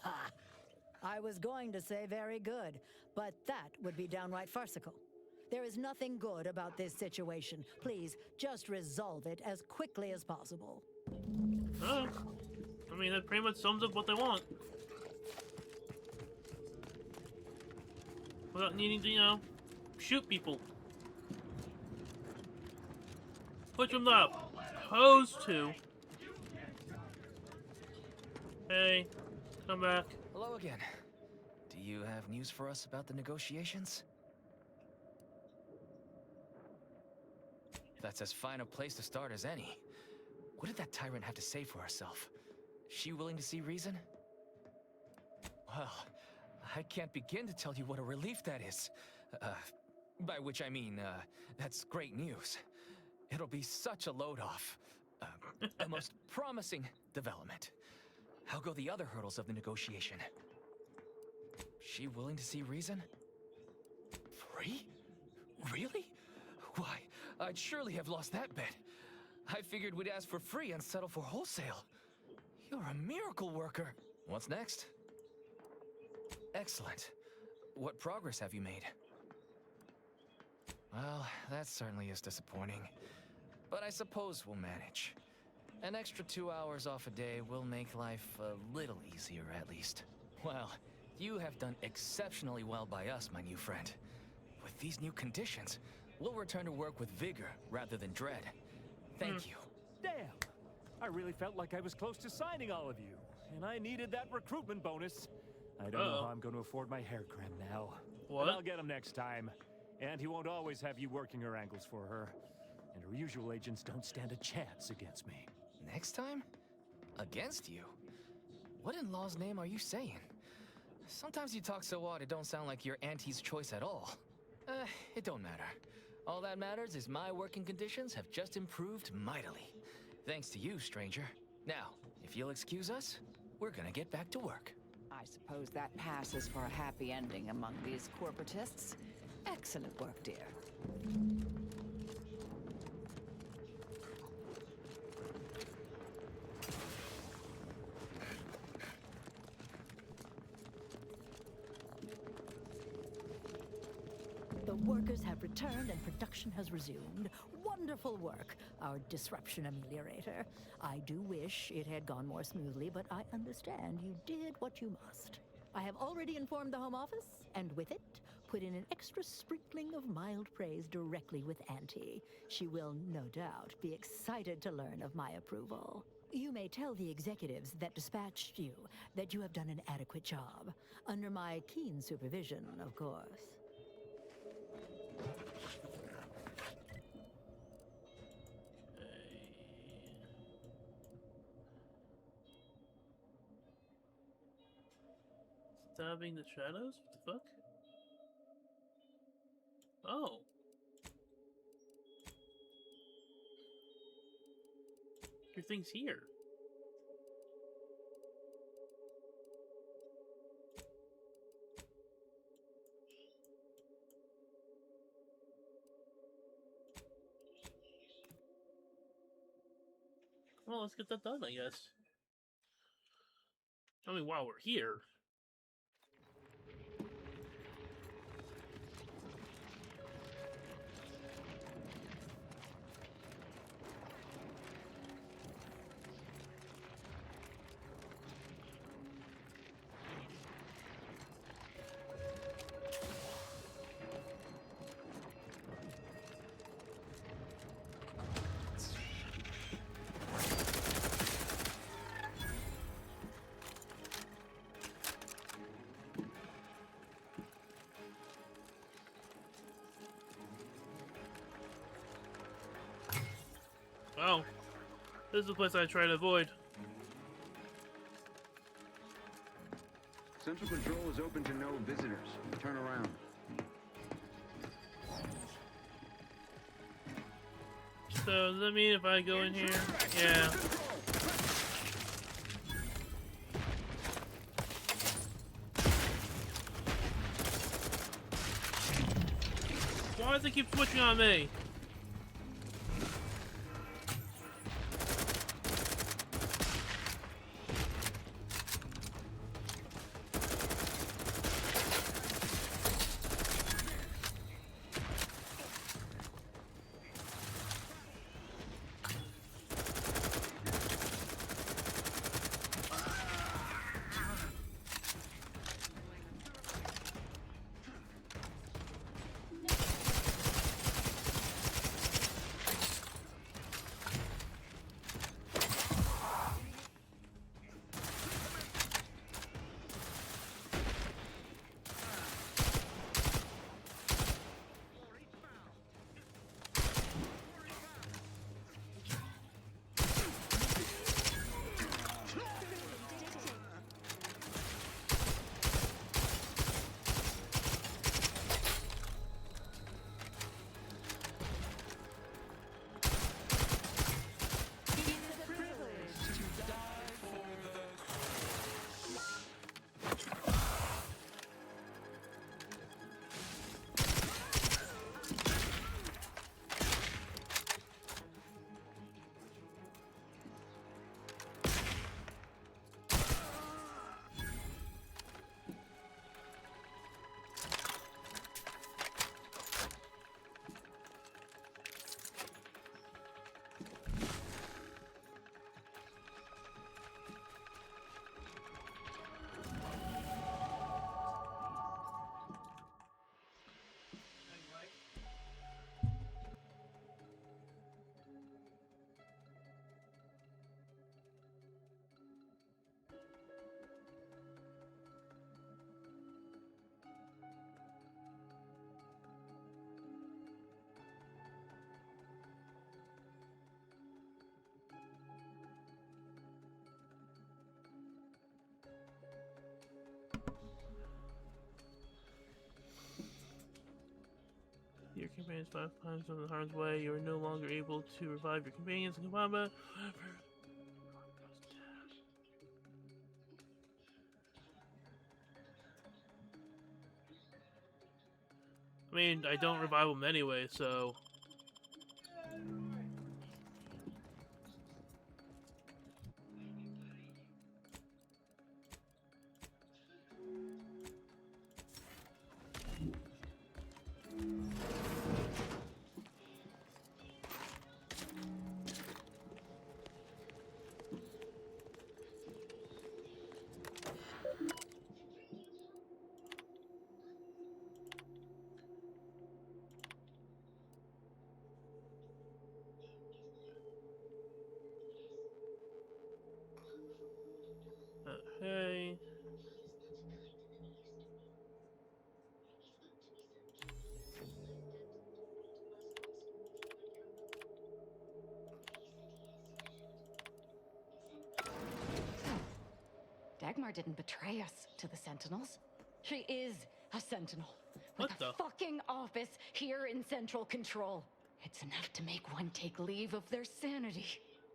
Ha! I was going to say very good, but that would be downright farcical. There is nothing good about this situation. Please, just resolve it as quickly as possible. Oh. I mean, that pretty much sums up what they want. Without needing to, you know, shoot people. Which I'm not opposed to. Hey, come back. Hello again. Do you have news for us about the negotiations? That's as fine a place to start as any. What did that tyrant have to say for herself? She willing to see reason? Well, I can't begin to tell you what a relief that is. By which I mean, that's great news. It'll be such a load off. A most promising development. How go the other hurdles of the negotiation? She willing to see reason? Free? Really? Why, I'd surely have lost that bet. I figured we'd ask for free and settle for wholesale. You're a miracle worker. What's next? Excellent. What progress have you made? Well, that certainly is disappointing. But I suppose we'll manage. An extra 2 hours off a day will make life a little easier, at least. Well, you have done exceptionally well by us, my new friend. With these new conditions, we'll return to work with vigor rather than dread. Thank you. Damn! I really felt like I was close to signing all of you, and I needed that recruitment bonus. I don't know how I'm going to afford my hair cream now. What? But I'll get him next time. And he won't always have you working her angles for her. And her usual agents don't stand a chance against me. Next time? Against you? What in law's name are you saying? Sometimes you talk so odd it don't sound like you're Auntie's choice at all. It don't matter. All that matters is my working conditions have just improved mightily. Thanks to you, stranger. Now, if you'll excuse us, we're gonna get back to work. I suppose that passes for a happy ending among these corporatists. Excellent work, dear. Workers have returned and production has resumed. Wonderful work, our disruption ameliorator. I do wish it had gone more smoothly, but I understand you did what you must. I have already informed the Home Office, and with it, put in an extra sprinkling of mild praise directly with Auntie. She will, no doubt, be excited to learn of my approval. You may tell the executives that dispatched you that you have done an adequate job. Under my keen supervision, of course. Stabbing the shadows? What the fuck? Oh. Your thing's here. Well, let's get that done, I guess. I mean, while we're here. Oh, this is the place I try to avoid. Central Control is open to no visitors. Turn around. So, does that mean if I go in here? Yeah. Why does it keep switching on me? Your companions 5 times in harm's way. You are no longer able to revive your companions in combat. I mean, I don't revive them anyway, so... Dagmar didn't betray us to the Sentinels. She is a Sentinel. What With the? a fucking office here in Central Control. It's enough to make one take leave of their sanity.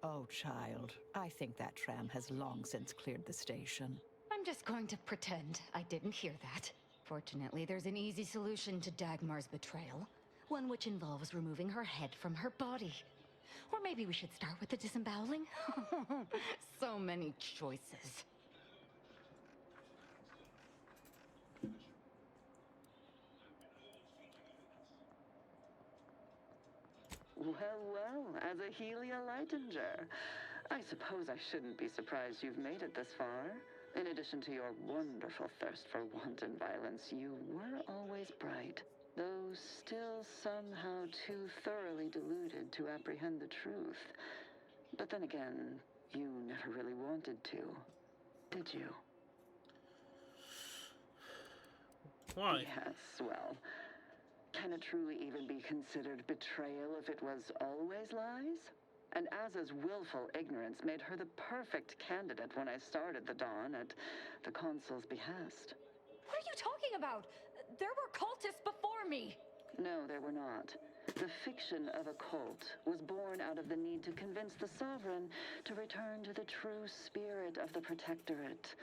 Oh, child, I think that tram has long since cleared the station. I'm just going to pretend I didn't hear that. Fortunately, there's an easy solution to Dagmar's betrayal. One which involves removing her head from her body. Or maybe we should start with the disemboweling? So many choices. Well, as a Helia Leitinger, I suppose I shouldn't be surprised you've made it this far. In addition to your wonderful thirst for wanton violence, you were always bright, though still somehow too thoroughly deluded to apprehend the truth. But then again, you never really wanted to, did you? Why? Yes, well, can it truly even be considered betrayal if it was always lies? And Aza's willful ignorance made her the perfect candidate when I started the Dawn at the Consul's behest. What are you talking about? There were cultists before me. No, there were not. The fiction of a cult was born out of the need to convince the Sovereign to return to the true spirit of the Protectorate.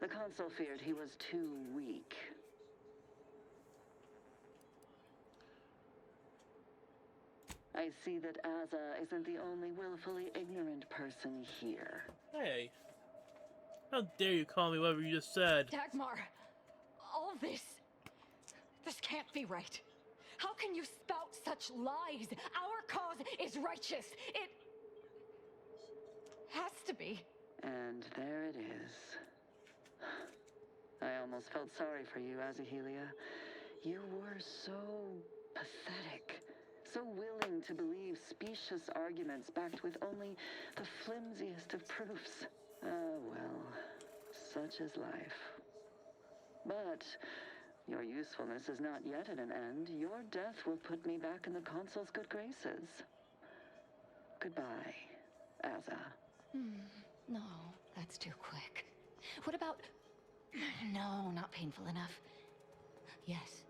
The Consul feared he was too weak. I see that Aza isn't the only willfully ignorant person here. Hey. How dare you call me whatever you just said? Dagmar, all this can't be right. How can you spout such lies? Our cause is righteous. It has to be. And there it is. I almost felt sorry for you, Azahelia. You were so pathetic. So willing to believe specious arguments backed with only the flimsiest of proofs. Ah, well, such is life. But your usefulness is not yet at an end. Your death will put me back in the Consul's good graces. Goodbye, Aza. No, that's too quick. What about... No, not painful enough. Yes,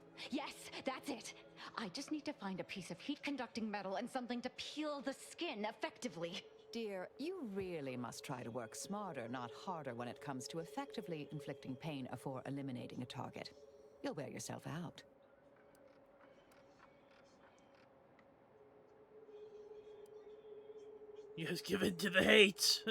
that's it. I just need to find a piece of heat-conducting metal and something to peel the skin effectively. Dear, you really must try to work smarter, not harder, when it comes to effectively inflicting pain before eliminating a target. You'll wear yourself out. You guys give in to the hate.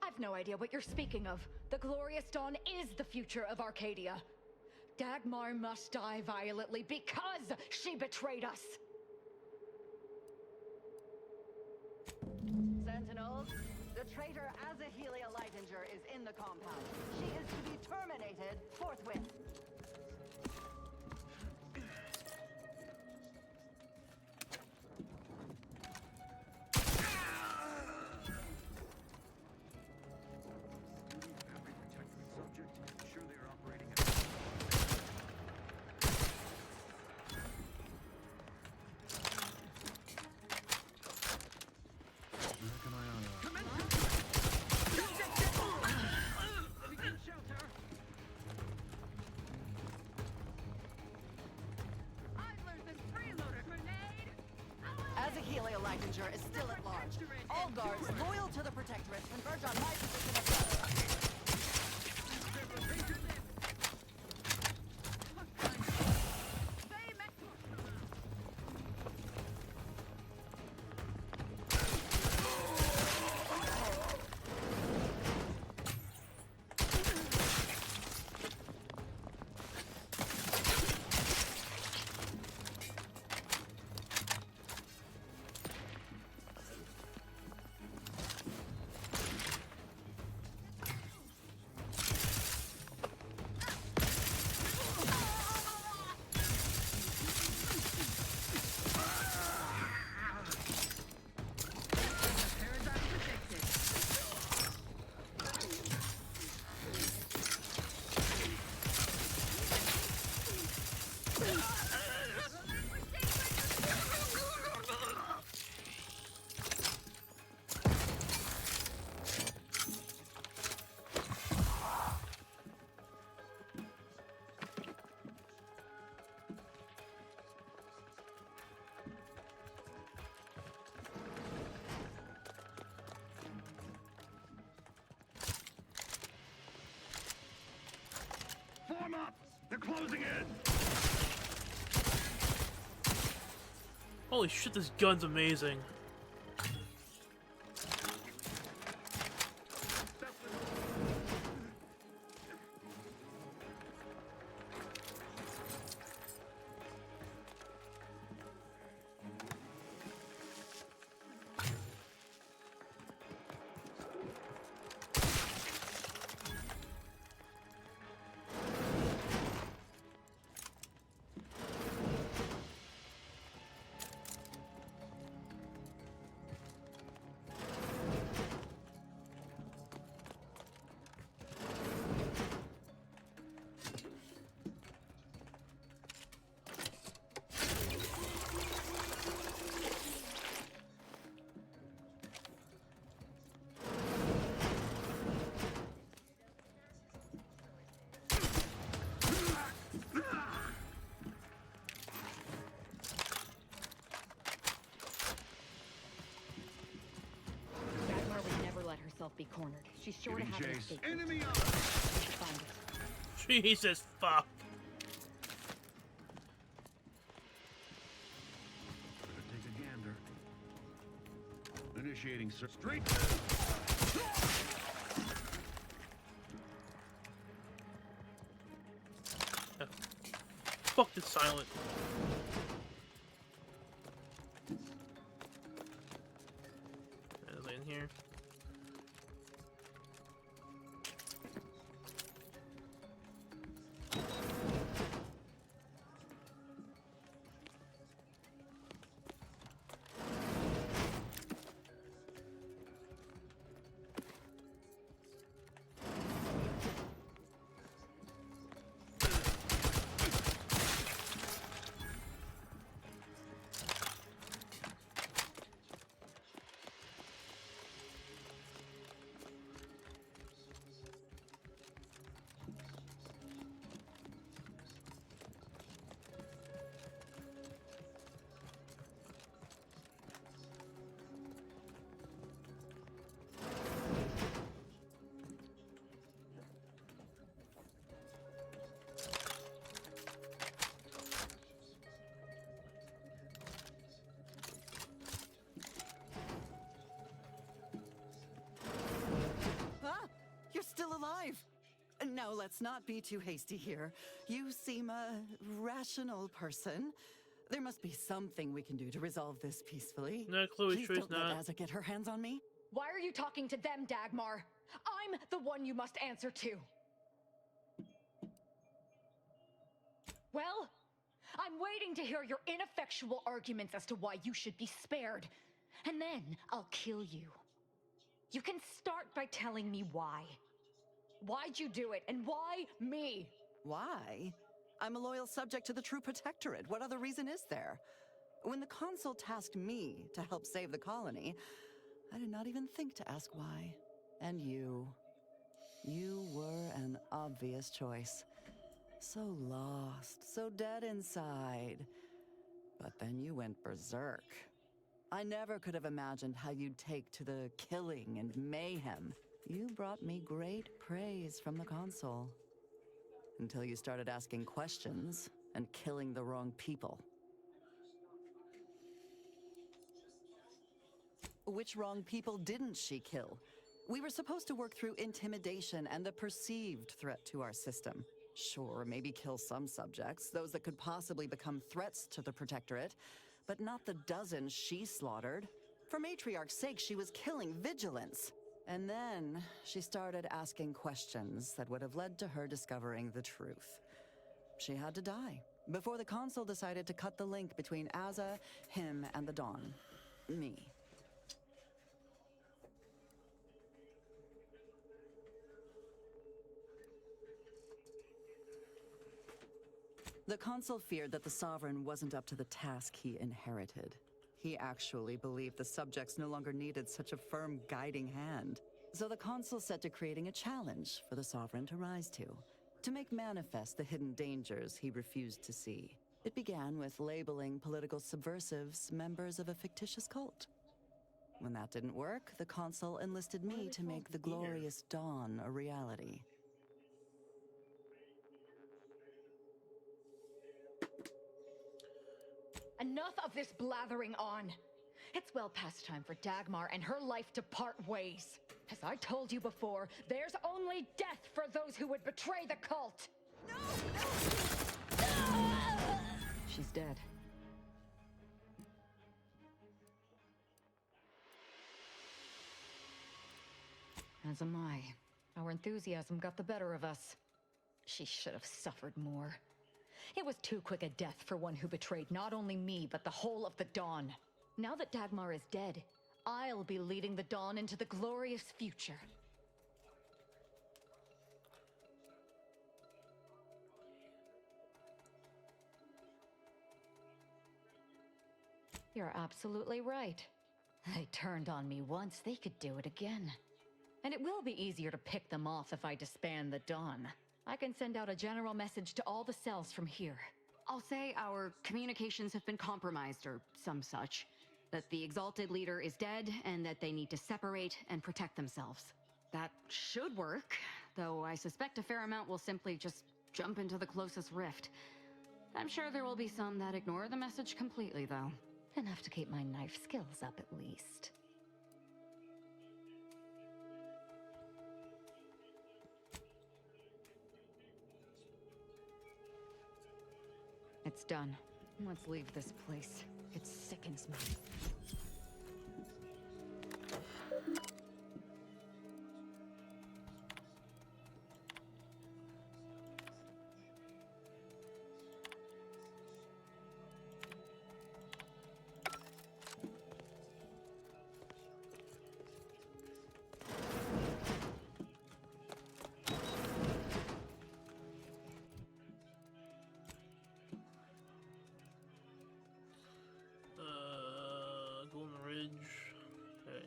I've no idea what you're speaking of. The Glorious Dawn is the future of Arcadia. Dagmar must die violently because she betrayed us. Sentinels, the traitor Azahelia Leitinger is in the compound. She is to be terminated forthwith. Azahelia Leitinger is still at large. All guards loyal to the Protectorate converge on my position of cover. They're closing in! Holy shit, this gun's amazing. Be cornered. She's sure to have an escape. Enemy up! Find it. Jesus fuck. Better take a gander. Initiating straight. Fuck this silent. In here. Still alive. No, let's not be too hasty here. You seem a rational person. There must be something we can do to resolve this peacefully. No, Chloe, Please don't let Asa get her hands on me. Why are you talking to them, Dagmar? I'm the one you must answer to. Well, I'm waiting to hear your ineffectual arguments as to why you should be spared. And then I'll kill you. You can start by telling me why. Why'd you do it, and why me? Why? I'm a loyal subject to the True Protectorate. What other reason is there? When the Consul tasked me to help save the colony, I did not even think to ask why. And you were an obvious choice. So lost, so dead inside. But then you went berserk. I never could have imagined how you'd take to the killing and mayhem. You brought me great praise from the Consul. Until you started asking questions and killing the wrong people. Which wrong people didn't she kill? We were supposed to work through intimidation and the perceived threat to our system. Sure, maybe kill some subjects, those that could possibly become threats to the Protectorate, but not the dozens she slaughtered. For Matriarch's sake, she was killing vigilance. And then she started asking questions that would have led to her discovering the truth. She had to die before the Consul decided to cut the link between Asa, him, and the Dawn. Me. The Consul feared that the Sovereign wasn't up to the task he inherited. He actually believed the subjects no longer needed such a firm guiding hand. So the Consul set to creating a challenge for the Sovereign to rise to make manifest the hidden dangers he refused to see. It began with labeling political subversives members of a fictitious cult. When that didn't work, the Consul enlisted me to make the glorious dawn a reality. Enough of this blathering on. It's well past time for Dagmar and her life to part ways. As I told you before, there's only death for those who would betray the cult. She's dead. As am I. Our enthusiasm got the better of us. She should have suffered more. It was too quick a death for one who betrayed not only me, but the whole of the Dawn. Now that Dagmar is dead, I'll be leading the Dawn into the glorious future. You're absolutely right. They turned on me once, they could do it again. And it will be easier to pick them off if I disband the Dawn. I can send out a general message to all the cells from here. I'll say our communications have been compromised or some such. That the Exalted Leader is dead and that they need to separate and protect themselves. That should work, though I suspect a fair amount will simply just jump into the closest rift. I'm sure there will be some that ignore the message completely, though. Enough to keep my knife skills up at least. It's done. Let's leave this place. It sickens me. Golden Ridge. Okay.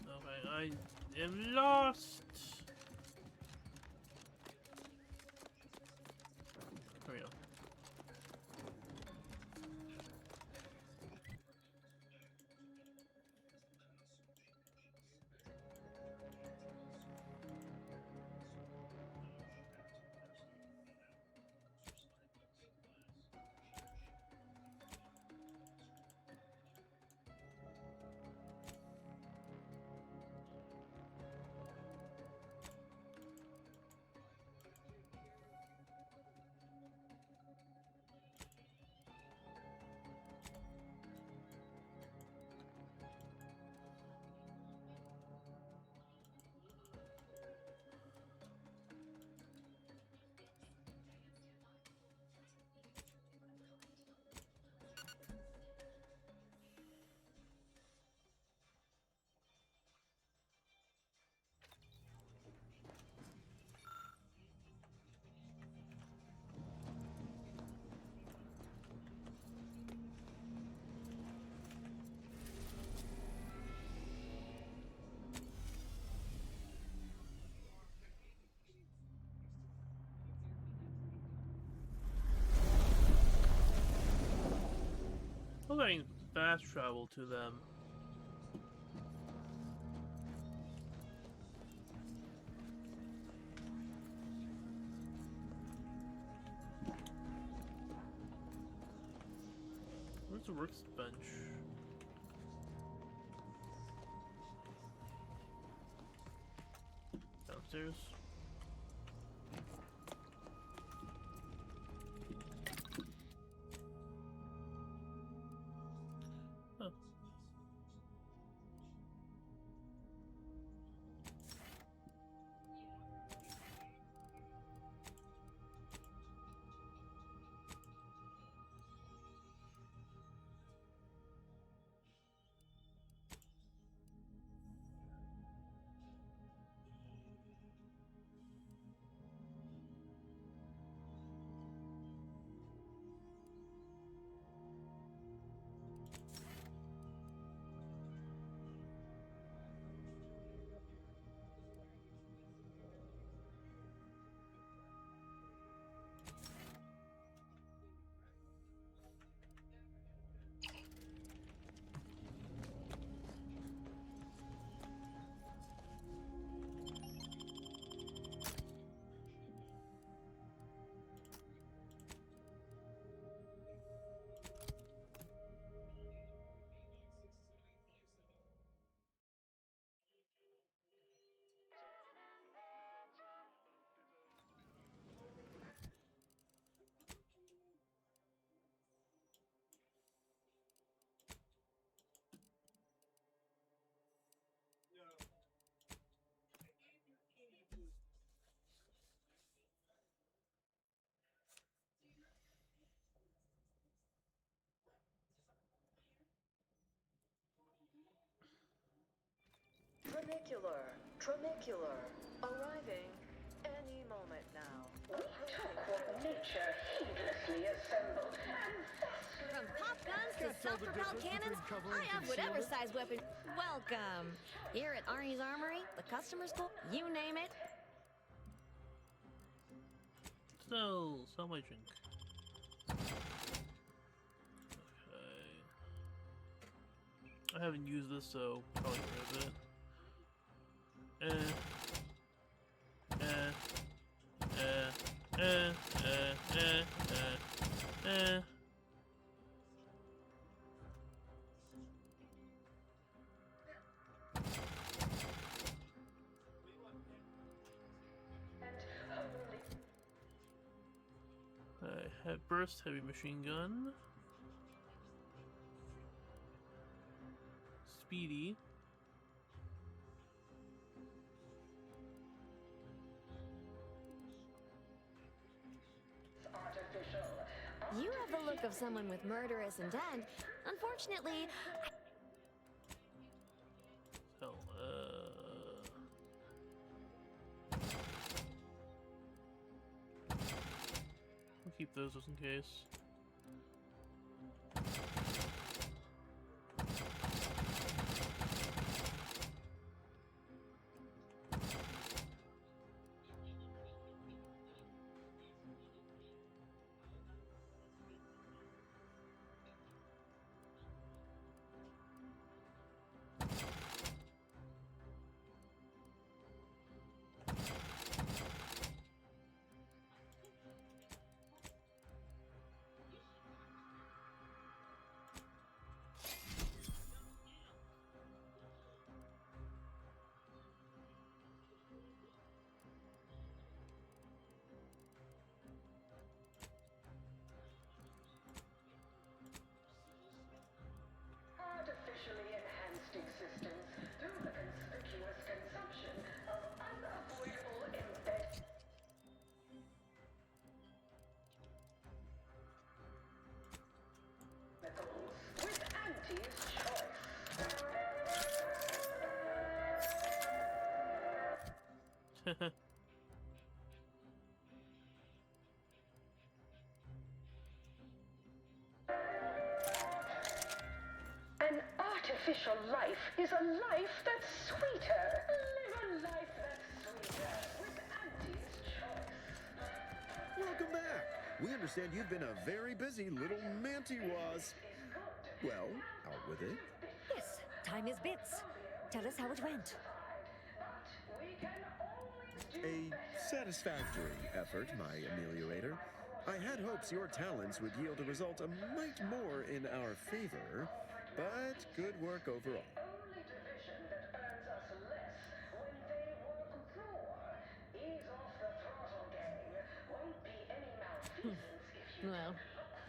Okay, I am lost. There we go. I'm getting fast travel to them. Where's the workbench? Downstairs. Huh. Funicular, tranicular, arriving any moment now. We took what nature heedlessly assembled and From pop guns to self-propelled cannons, I have whatever size weapon. Welcome. Here at Arnie's Armory, the customer school, you name it. Sell my drink. Okay. I haven't used this, so probably get rid of it. I have burst heavy machine gun. Speedy. You have the look of someone with murderous intent. Unfortunately, So, we'll keep those just in case. artificially enhanced existence through the conspicuous consumption of unavoidable chemicals with Auntie's choice. An artificial life is a life that's sweeter. Live a life that's sweeter with Auntie's choice. Welcome back. We understand you've been a very busy little manty-was. Well, out with it. Yes, time is bits. Tell us how it went. A satisfactory effort, my ameliorator. I had hopes your talents would yield a result a mite more in our favor, but good work overall. Only division that earns us less when they work raw. Ease off the throttle, gang. Won't be any malfeasance if you Well,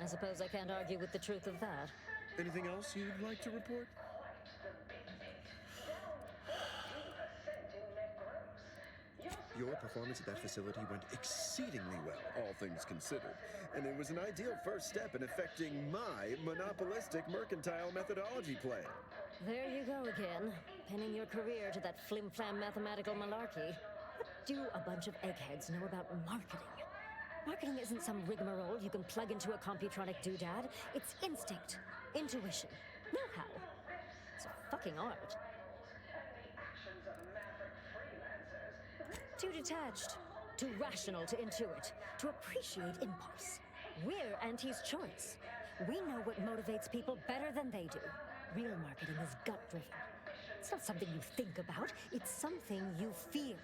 I suppose I can't argue with the truth of that. Anything else you'd like to report? Your performance at that facility went exceedingly well, all things considered. And it was an ideal first step in effecting my monopolistic mercantile methodology plan. There you go again, pinning your career to that flim-flam mathematical malarkey. What do a bunch of eggheads know about marketing? Marketing isn't some rigmarole you can plug into a computronic doodad. It's instinct, intuition, know-how. It's a fucking art. Too detached, too rational to intuit, to appreciate impulse. We're Auntie's choice. We know what motivates people better than they do. Real marketing is gut-driven. It's not something you think about, it's something you feel.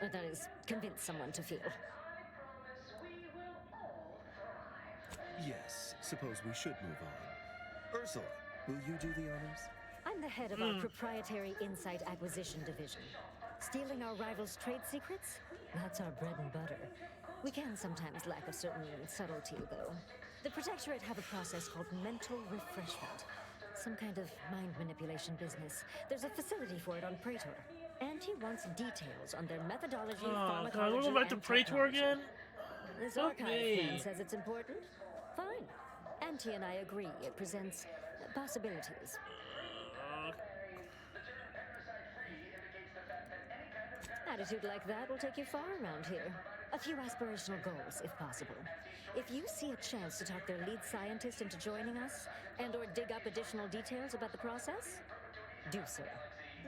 Or that is, convince someone to feel. Yes, suppose we should move on. Ursula, will you do the honors? I'm the head of our proprietary insight acquisition division. Stealing our rivals' trade secrets? That's our bread and butter. We can sometimes lack a certain subtlety, though. The Protectorate have a process called mental refreshment. Some kind of mind manipulation business. There's a facility for it on Praetor. Auntie wants details on their methodology, pharmacology, God, we're going back to and Praetor again? This archive fan says it's important. Fine. Auntie and I agree. It presents possibilities. attitude like that will take you far around here. A few aspirational goals, if possible. If you see a chance to talk their lead scientist into joining us, and/or dig up additional details about the process, do so.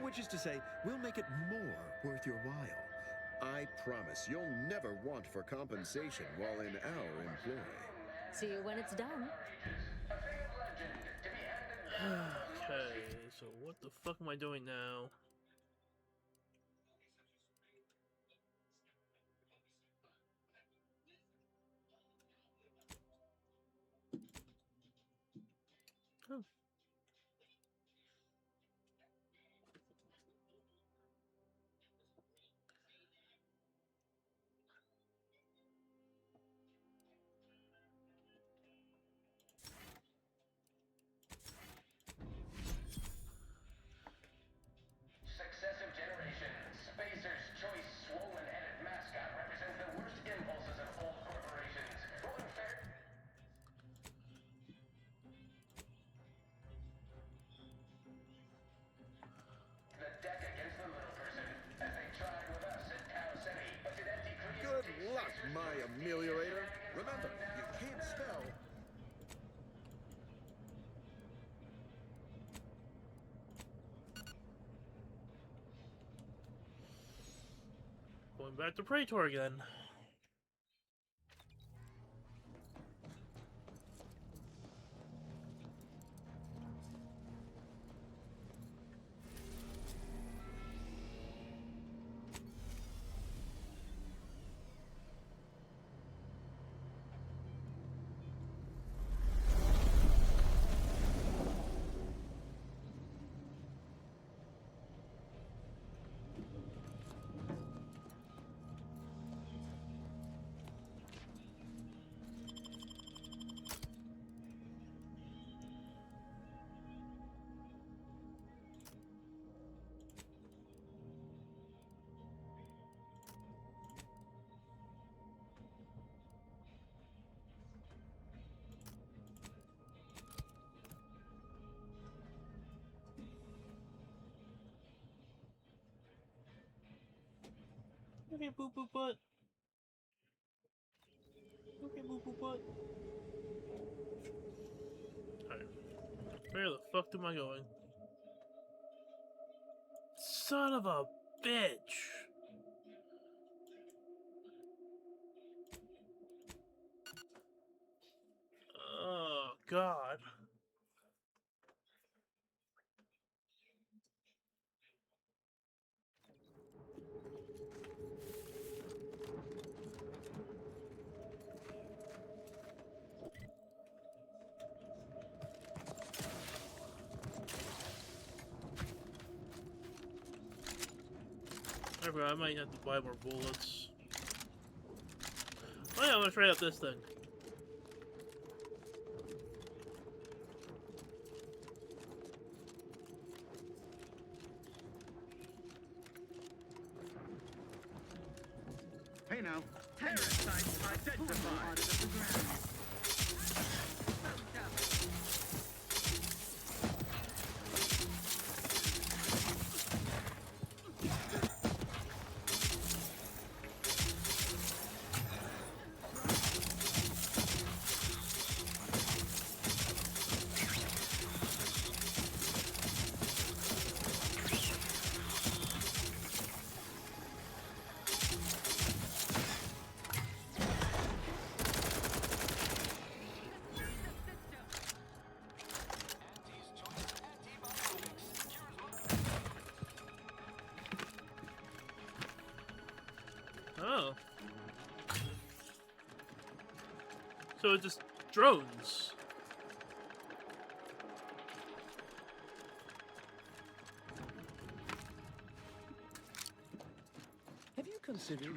Which is to say, we'll make it more worth your while. I promise you'll never want for compensation while in our employ. See you when it's done. Okay, so what the fuck am I doing now? Oh. Successive generations. Spacer's choice swollen-headed mascot represents the worst impulses of old corporations. Going fair. The deck against the little person, as they tried with us at Tau Ceti, but did Auntie Cleo Good luck, my ameliorator. Remember, you can't spell. Going back to Praetor again. Okay, boop boop butt. Okay, boop boop butt. Alright. Where the fuck am I going? Son of a bitch! Oh, God. I might have to buy more bullets. Oh yeah, I'm gonna try out this thing. Hey now, parasites identified. Oh. So it's just drones. Have you considered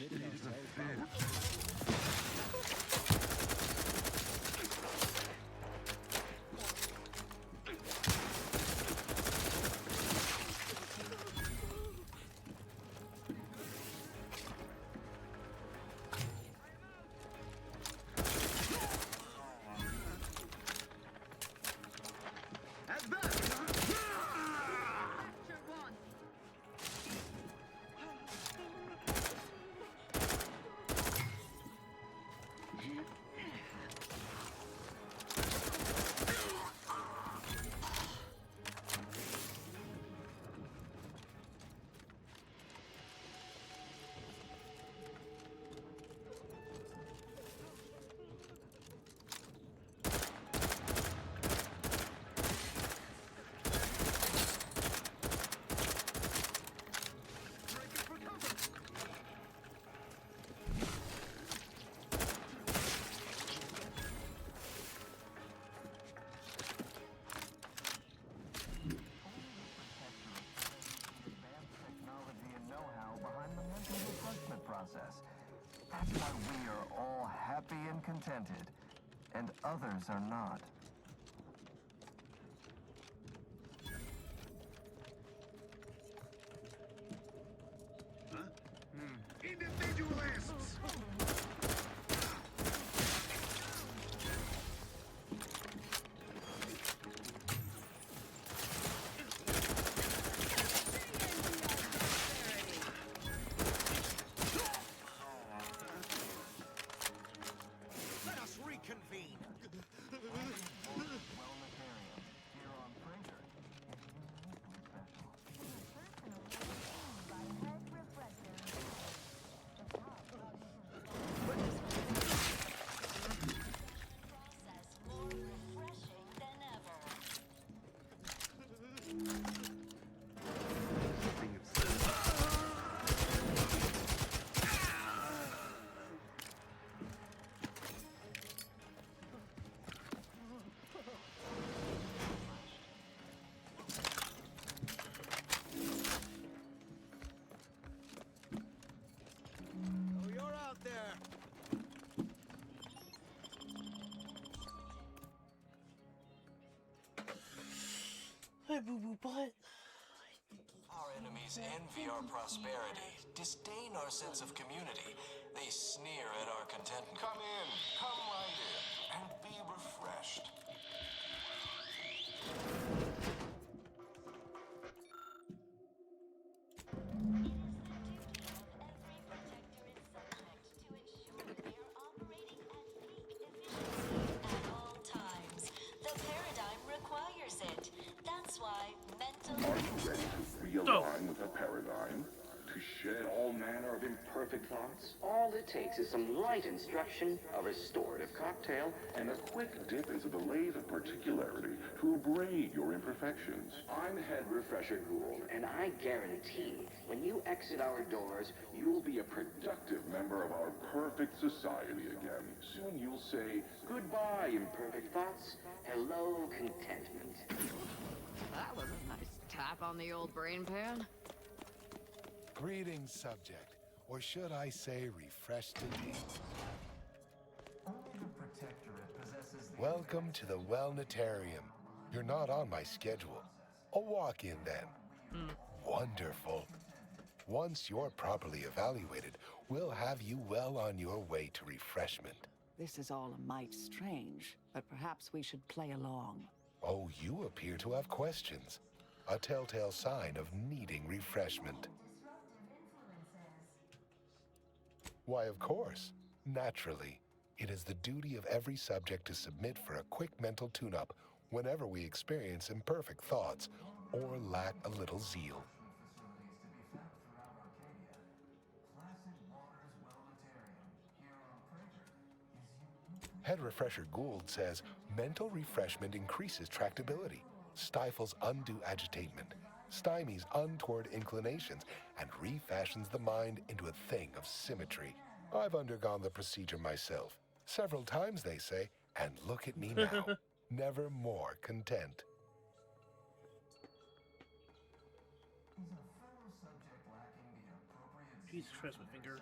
submitting process. That's why we are all happy and contented, and others are not. Individualists! Let us reconvene. Oh, you're out there. Hey, boo boo butt. Our enemies envy our prosperity, disdain our sense of community. They sneer at our contentment. Come in, come right in, and be refreshed. At all times. The paradigm requires it. That's why mental... Are you ready to realign with the paradigm? To shed all manner of imperfect thoughts? All it takes is some light instruction, a restorative cocktail, And a quick dip into the lathe of particularity to abrade your imperfections. I'm Head Refresher Gould, and I guarantee when you exit our doors, You'll be a productive member of our perfect society again. Soon you'll say, goodbye, imperfect thoughts. Hello, contentment. That was a nice tap on the old brain pan. Greetings, subject. Or should I say, refreshed indeed. Welcome to the Wellnetarium. You're not on my schedule. A walk-in, then. Wonderful. Once you're properly evaluated, we'll have you well on your way to refreshment. This is all a mite strange, but perhaps we should play along. Oh, you appear to have questions. A telltale sign of needing refreshment. Why, of course. Naturally. It is the duty of every subject to submit for a quick mental tune-up whenever we experience imperfect thoughts or lack a little zeal. Head Refresher Gould says mental refreshment increases tractability, stifles undue agitation, stymies untoward inclinations, and refashions the mind into a thing of symmetry. I've undergone the procedure myself. Several times, they say, and look at me now, never more content. Jesus Christ, my finger.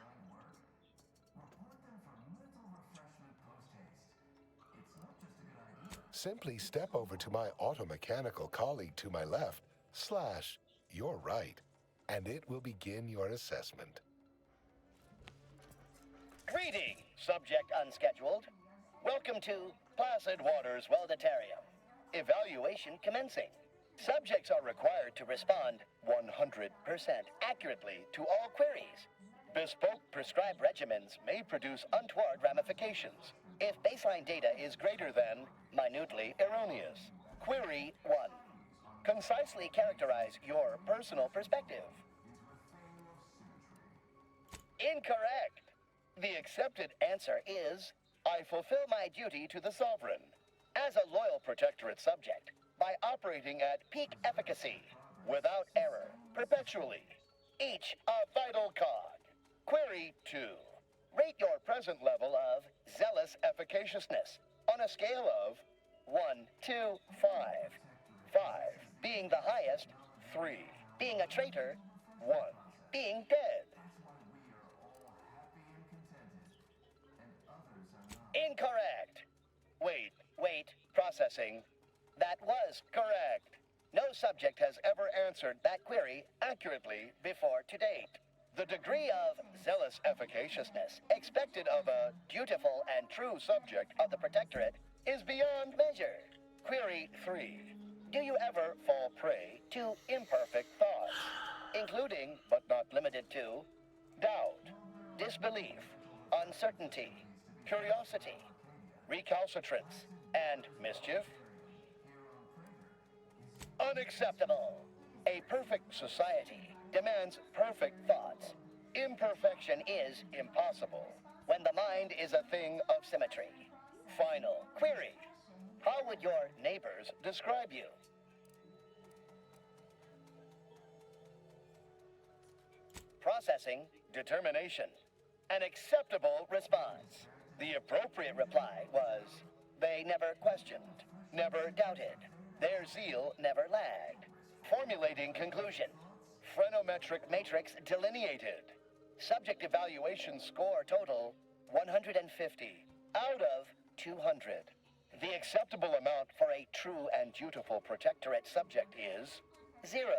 Simply step over to my automechanical colleague to my left, / your right, and it will begin your assessment. Greetings, subject unscheduled. Welcome to Placid Waters Wellnetarium. Evaluation commencing. Subjects are required to respond 100% accurately to all queries. Bespoke prescribed regimens may produce untoward ramifications if baseline data is greater than minutely erroneous. Query 1. Concisely characterize your personal perspective. Incorrect. The accepted answer is, I fulfill my duty to the Sovereign as a loyal protectorate subject by operating at peak efficacy, without error, perpetually, each a vital cog. Query 2. Rate your present level of zealous efficaciousness on a scale of 1 to 5. 5 being the highest, 3 being a traitor, 1 being dead. Processing. That was correct. No subject has ever answered that query accurately before to date. The degree of zealous efficaciousness expected of a dutiful and true subject of the Protectorate is beyond measure. Query 3. Do you ever fall prey to imperfect thoughts, including, but not limited to, doubt, disbelief, uncertainty, curiosity, recalcitrance, and mischief? Unacceptable. A perfect society demands perfect thoughts. Imperfection is impossible when the mind is a thing of symmetry. Final query. How would your neighbors describe you? Processing determination. An acceptable response. The appropriate reply was, they never questioned, never doubted. Their zeal never lagged. Formulating conclusion. Phrenometric matrix delineated. Subject evaluation score total 150 out of 200. The acceptable amount for a true and dutiful Protectorate subject is 0.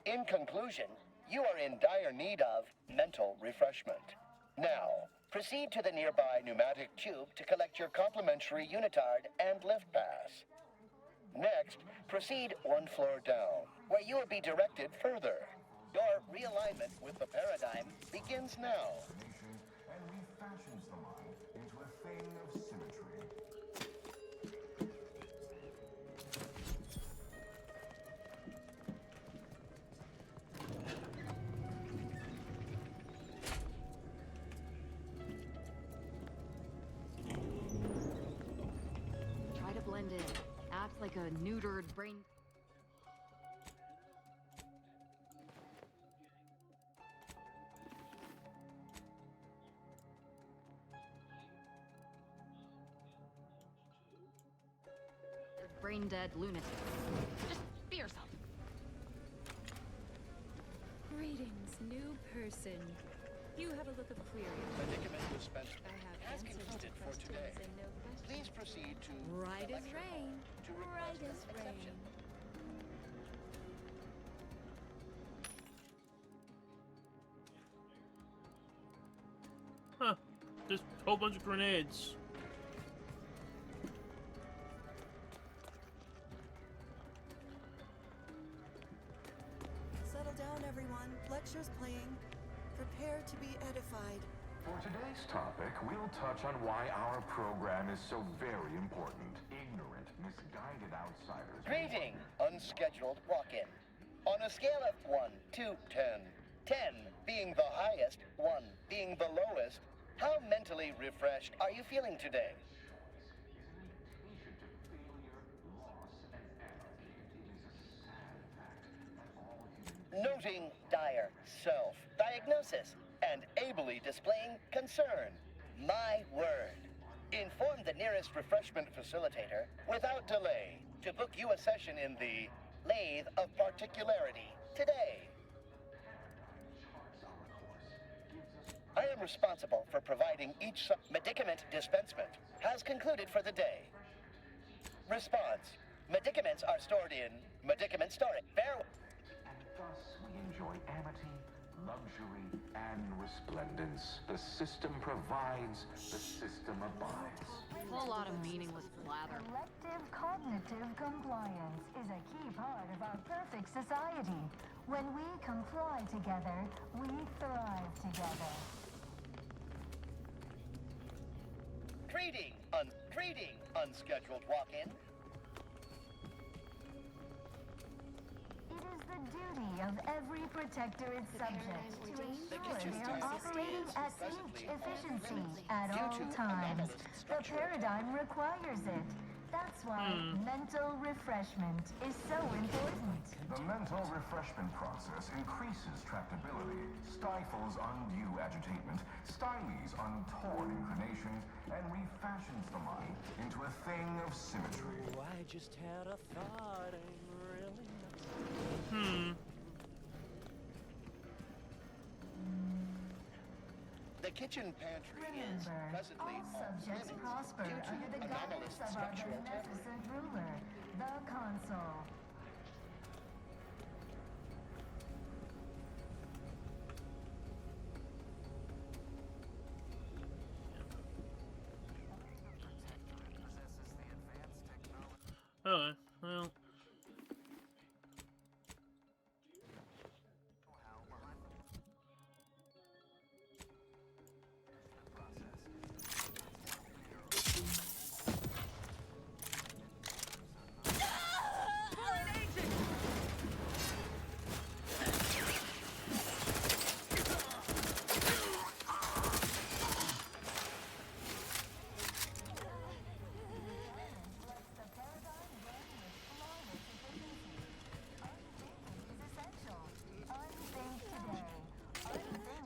In conclusion, you are in dire need of mental refreshment. Now, proceed to the nearby pneumatic tube to collect your complimentary unitard and lift pass. Next, proceed one floor down, where you will be directed further. Your realignment with the paradigm begins now. And refashions the mind into a thing of symmetry. Try to blend in. Act like a neutered brain. Brain-dead lunatic. Just be yourself. Greetings, new person. You have a look of query. Predicament dispenser I have has answers to concluded for today. questions and no questions. Please proceed to Right as lecture rain. hall to Right request as an rain. exception. Huh. Just a whole bunch of grenades. Settle down, everyone. Lecture's playing. Prepare to be edified. For today's topic, we'll touch on why our program is so very important. Ignorant, misguided outsiders. Greeting, unscheduled walk-in. On a scale of 1 to 10, 10 being the highest, 1 being the lowest, how mentally refreshed are you feeling today? Noting dire self-diagnosis and ably displaying concern. My word. Inform the nearest refreshment facilitator without delay to book you a session in the Lathe of Particularity today. I am responsible for providing each medicament dispensement has concluded for the day. Response. Medicaments are stored in medicament storage. Thus, we enjoy amity, luxury, and resplendence. The system provides, the system abides. A whole lot of meaningless blather. Collective cognitive compliance is a key part of our perfect society. When we comply together, we thrive together. Greeting, unscheduled walk-in. It is the duty of every Protectorate subject to ensure they are operating at peak efficiency at all times. The paradigm requires it. That's why mental refreshment is so important. The mental refreshment process increases tractability, stifles undue agitation, stymies untoward inclinations, and refashions the mind into a thing of symmetry. Oh, I just had a thought. I'm really. Hmm. The kitchen pantry is Remember, presently all off subjects limits prosper due to under the guidance anomalous of our structural tampering. beneficent ruler, the consul. Alright, well.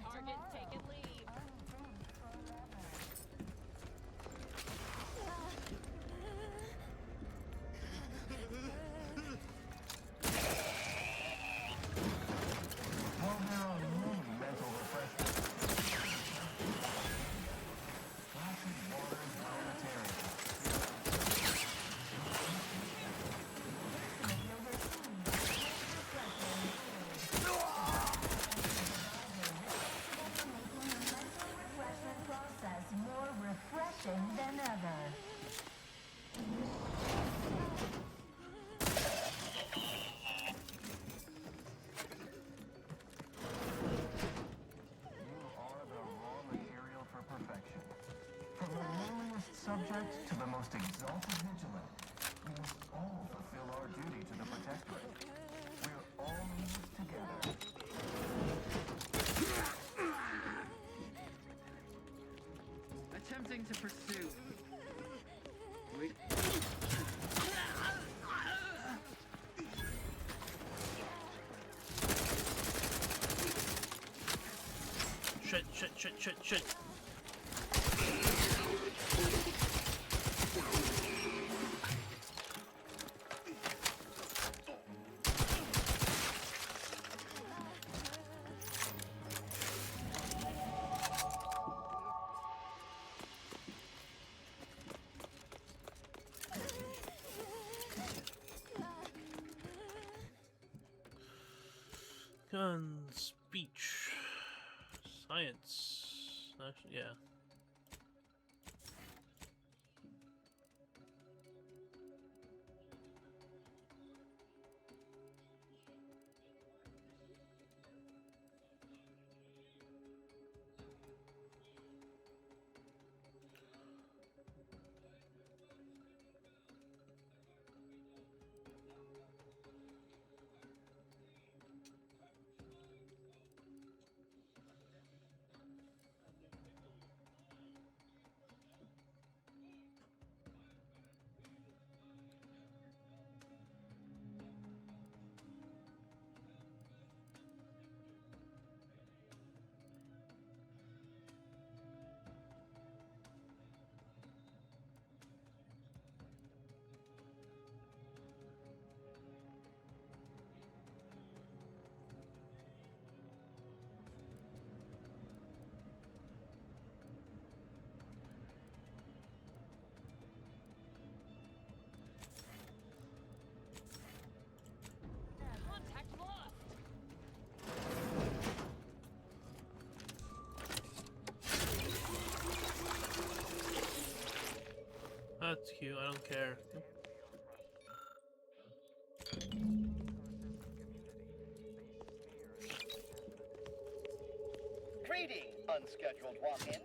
Target taken leave. While there are many mental refreshments, placid waters planetarium. Refreshment process more refreshing than ever. You are the raw material for perfection. From the lowliest subject to the most exalted vigilant, we must all fulfill our duty to the Protectorate. We're all in this together. Attempting to pursue. Wait. Shit. Gun, speech, science. Actually, yeah. Contact lost. That's cute. I don't care. Greeting, unscheduled walk-in.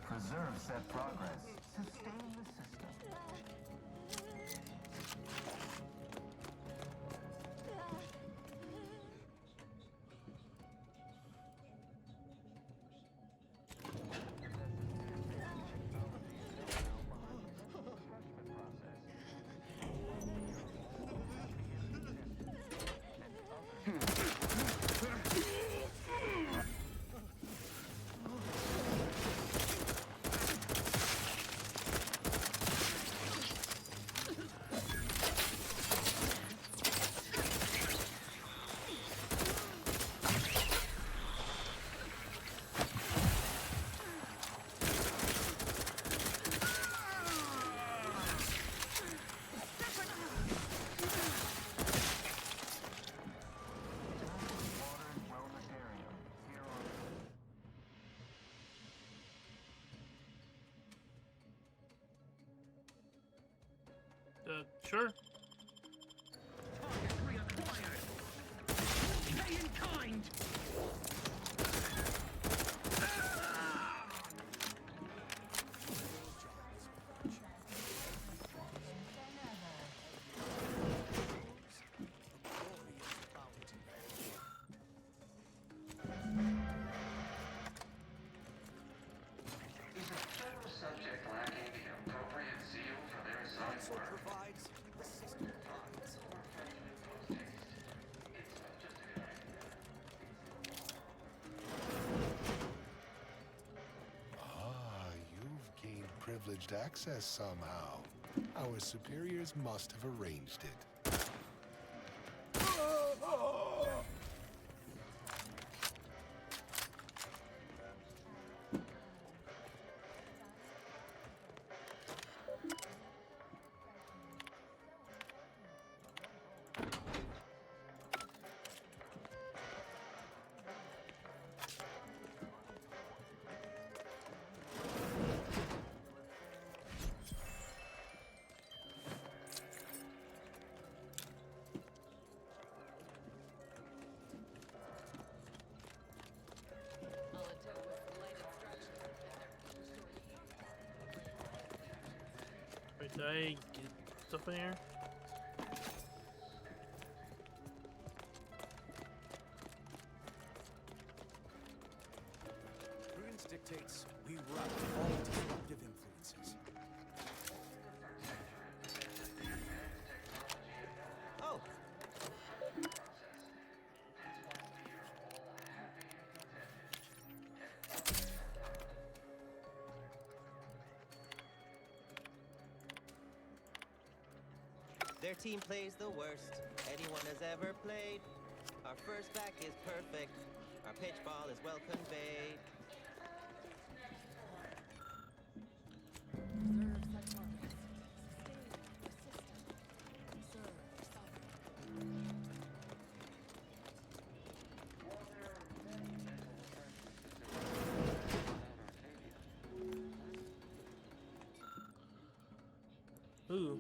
Preserve set progress. Sure. Pay in kind! Is a fellow subject lacking the appropriate zeal for their assigned work? Provides, the system provides. Ah, you've gained privileged access somehow. Our superiors must have arranged it. Wait, did I get stuff in here? Prudence dictates we rout all disruptive influences. Oh. Their team plays the worst anyone has ever played. Our first back is perfect. Our pitch ball is well conveyed. Ooh.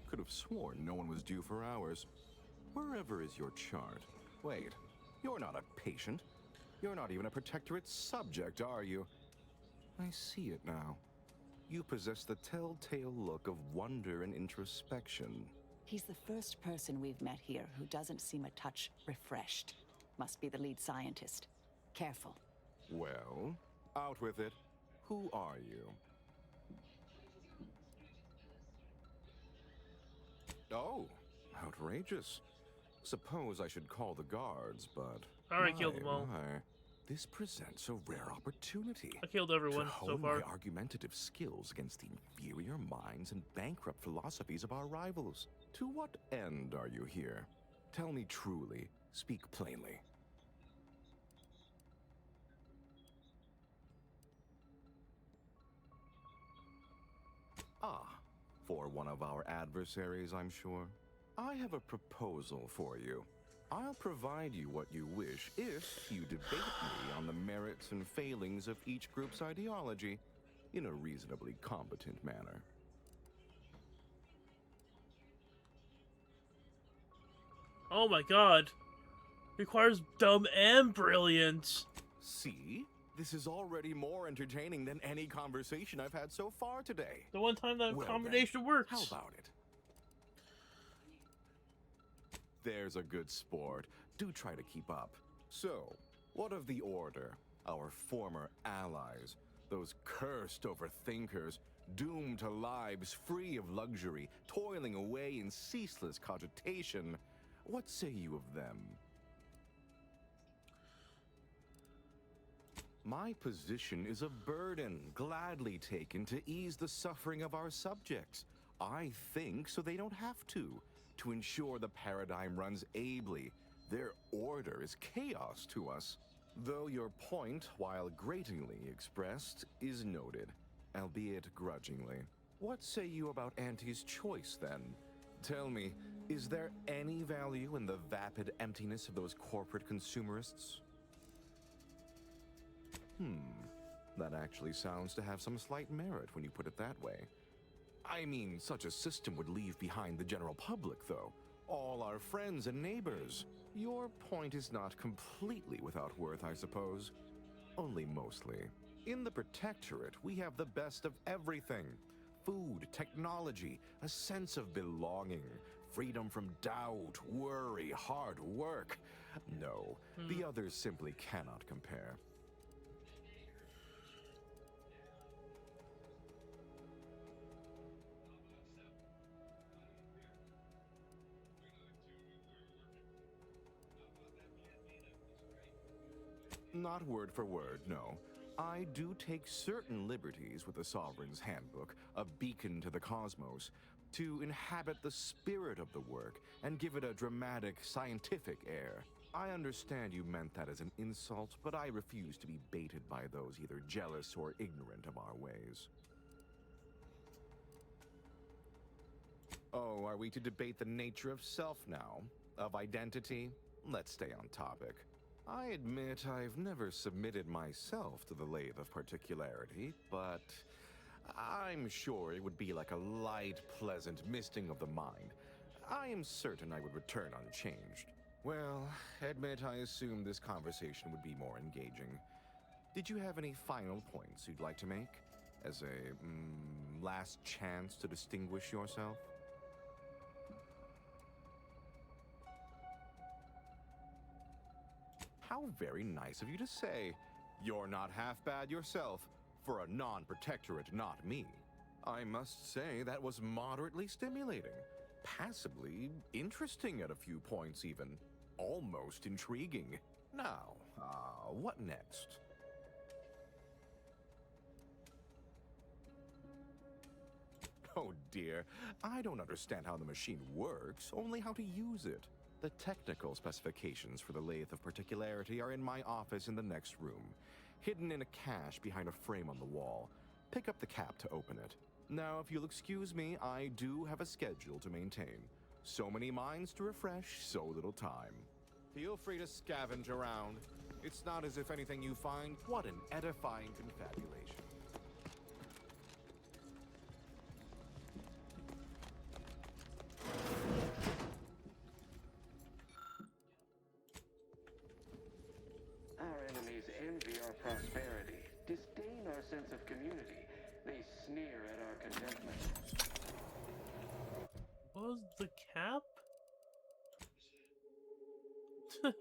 Could have sworn no one was due for hours. Wherever is your chart? Wait, you're not a patient. You're not even a protectorate subject, are you? I see it now. You possess the telltale look of wonder and introspection. He's the first person we've met here who doesn't seem a touch refreshed. Must be the lead scientist. Careful. Well, out with it. Who are you? Oh, outrageous. Suppose I should call the guards, but... Already killed them all. This presents a rare opportunity. I killed everyone to so hone far. my argumentative skills against the inferior minds and bankrupt philosophies of our rivals. To what end are you here? Tell me truly. Speak plainly. Ah, for one of our adversaries, I'm sure. I have a proposal for you. I'll provide you what you wish if you debate me on the merits and failings of each group's ideology in a reasonably competent manner. Oh my god. Requires dumb and brilliant. See? This is already more entertaining than any conversation I've had so far today. The one time that Well combination then, works. How about it? There's a good sport. Do try to keep up. So, what of the Order? Our former allies. Those cursed overthinkers, doomed to lives free of luxury, toiling away in ceaseless cogitation. What say you of them? My position is a burden gladly taken to ease the suffering of our subjects. I think so they don't have to ensure the paradigm runs ably. Their order is chaos to us. Though your point, while gratingly expressed, is noted, albeit grudgingly. What say you about Auntie's choice, then? Tell me, is there any value in the vapid emptiness of those corporate consumerists? That actually sounds to have some slight merit when you put it that way. I mean, such a system would leave behind the general public, though. All our friends and neighbors. Your point is not completely without worth, I suppose. Only mostly. In the Protectorate, we have the best of everything. Food, technology, a sense of belonging, freedom from doubt, worry, hard work. No, the others simply cannot compare. Not word for word, no. I do take certain liberties with the Sovereign's Handbook, a beacon to the cosmos, to inhabit the spirit of the work and give it a dramatic, scientific air. I understand you meant that as an insult, but I refuse to be baited by those either jealous or ignorant of our ways. Oh, are we to debate the nature of self now? Of identity? Let's stay on topic. I admit I've never submitted myself to the lathe of particularity, but I'm sure it would be like a light, pleasant misting of the mind. I am certain I would return unchanged. Well, admit I assumed this conversation would be more engaging. Did you have any final points you'd like to make? As a last chance to distinguish yourself? How very nice of you to say. You're not half bad yourself, for a non-protectorate, not me. I must say that was moderately stimulating. Passably interesting at a few points even. Almost intriguing. Now, what next? Oh dear, I don't understand how the machine works, only how to use it. The technical specifications for the lathe of particularity are in my office in the next room, hidden in a cache behind a frame on the wall. Pick up the cap to open it. Now, if you'll excuse me, I do have a schedule to maintain. So many minds to refresh, so little time. Feel free to scavenge around. It's not as if anything you find, what an edifying confabulation. Our enemies envy our prosperity, disdain our sense of community. They sneer at our contentment. What was the cap? It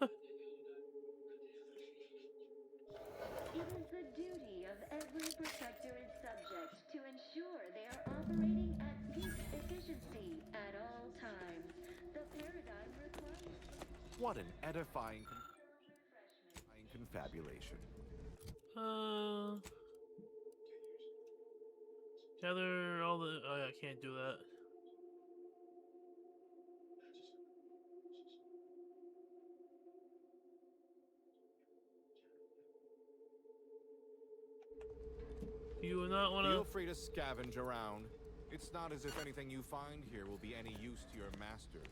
is the duty of every protectorate subject to ensure they are operating at peak efficiency at all times. The paradigm requires... What an edifying confabulation. Gather all the... Oh, yeah, I can't do that. You will not want to... Feel free to scavenge around. It's not as if anything you find here will be any use to your masters.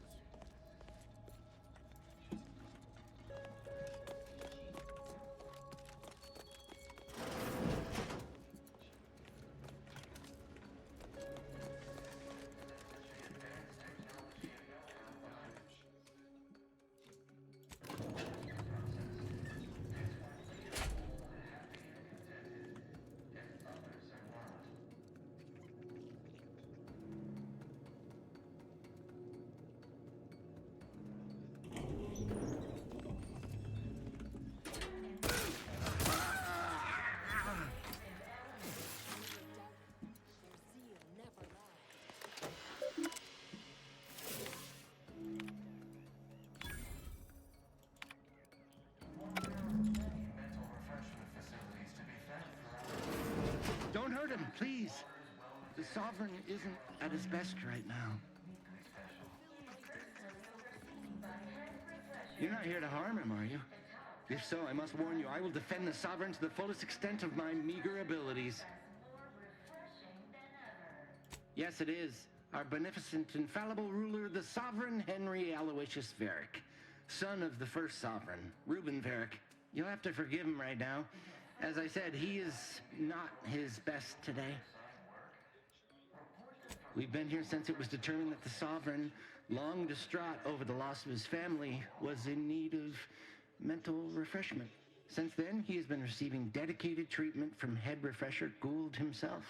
Don't hurt him, please. The Sovereign isn't at his best right now. You're not here to harm him, are you? If so, I must warn you, I will defend the Sovereign to the fullest extent of my meager abilities. Yes, it is. Our beneficent, infallible ruler, the Sovereign Henry Aloysius Varick, son of the first sovereign, Reuben Varick. You'll have to forgive him right now. As I said, he is not his best today. We've been here since it was determined that the Sovereign, long distraught over the loss of his family, was in need of mental refreshment. Since then, he has been receiving dedicated treatment from head refresher Gould himself.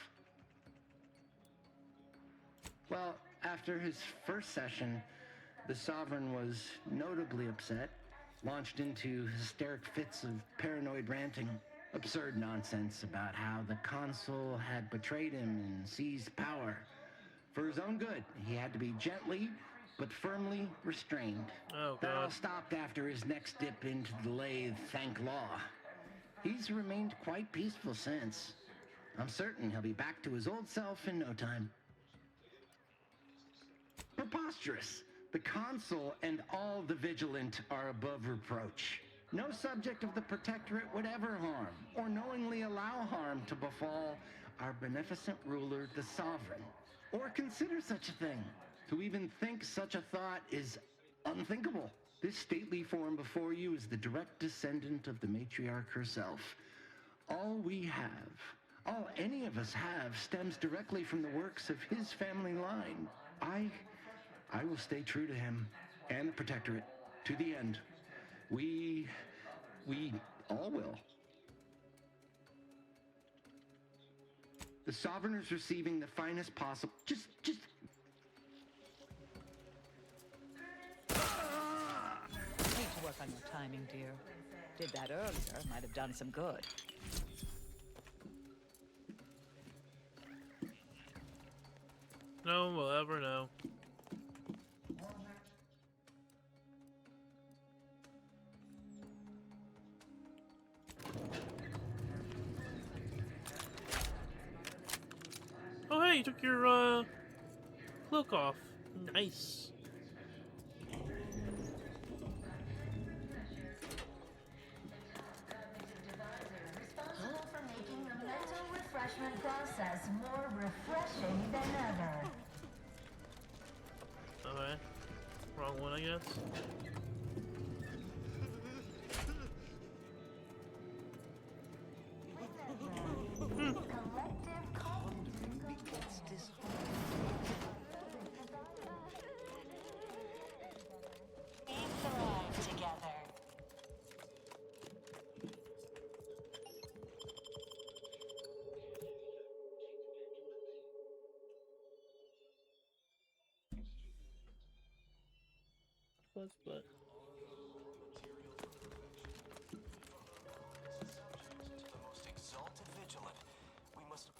Well, after his first session, the Sovereign was notably upset, launched into hysteric fits of paranoid ranting, absurd nonsense about how the consul had betrayed him and seized power. For his own good, he had to be gently but firmly restrained. Oh, God. That all stopped after his next dip into the lathe, thank law. He's remained quite peaceful since. I'm certain he'll be back to his old self in no time. Preposterous! The consul and all the vigilant are above reproach. No subject of the Protectorate would ever harm, or knowingly allow harm to befall our beneficent ruler, the Sovereign, or consider such a thing. To even think such a thought is unthinkable. This stately form before you is the direct descendant of the matriarch herself. All we have, all any of us have, stems directly from the works of his family line. I will stay true to him and the Protectorate to the end. We all will. The Sovereign is receiving the finest possible. Just. Need to work on your timing, dear. Did that earlier, might have done some good. No one will ever know. Oh, hey, you took your, cloak off. Nice. Responsible for making the mental refreshment process more refreshing than ever. Okay. Wrong one, I guess. But The most exalted vigilant. We must.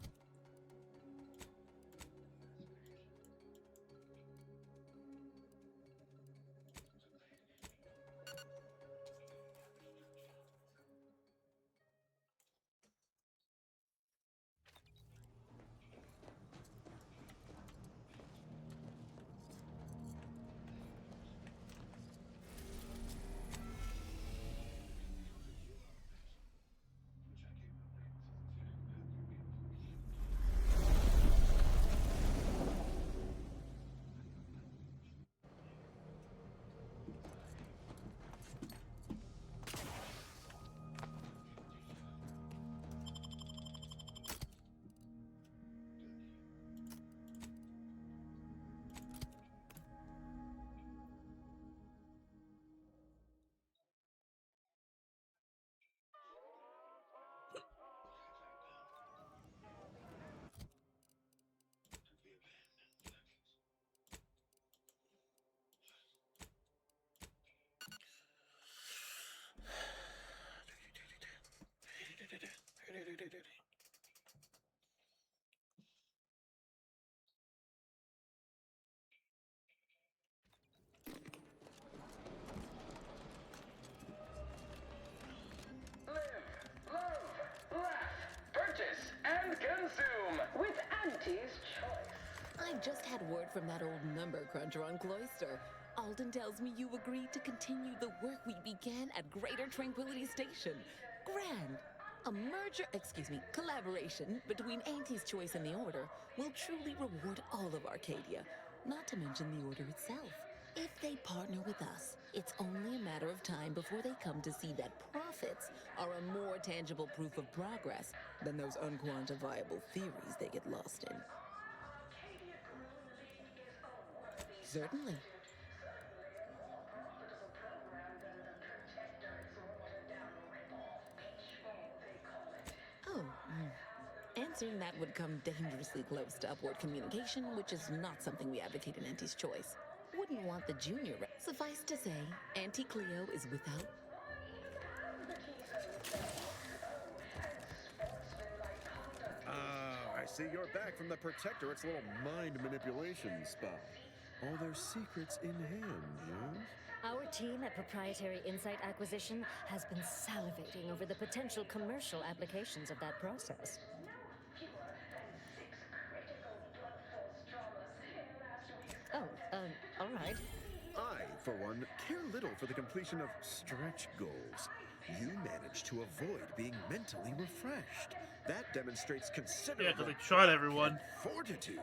with Auntie's Choice. I just had word from that old number cruncher on Cloister. Alden tells me you agreed to continue the work we began at Greater Tranquility Station. Grand. A merger, collaboration between Auntie's Choice and the Order will truly reward all of Arcadia, not to mention the Order itself. If they partner with us, it's only a matter of time before they come to see that profits are a more tangible proof of progress than those unquantifiable theories they get lost in. Certainly. Oh, answering that would come dangerously close to upward communication, which is not something we advocate in Auntie's Choice. Wouldn't want the junior Suffice to say, Auntie Cleo is without... Ah, I see you're back from the Protectorate's little mind manipulation spa. All their secrets in hand, yes? Our team at Proprietary Insight Acquisition has been salivating over the potential commercial applications of that process. Oh, all right. I, for one, care little for the completion of stretch goals. You managed to avoid being mentally refreshed. That demonstrates considerable... Yeah, because they shot everyone. ...fortitude.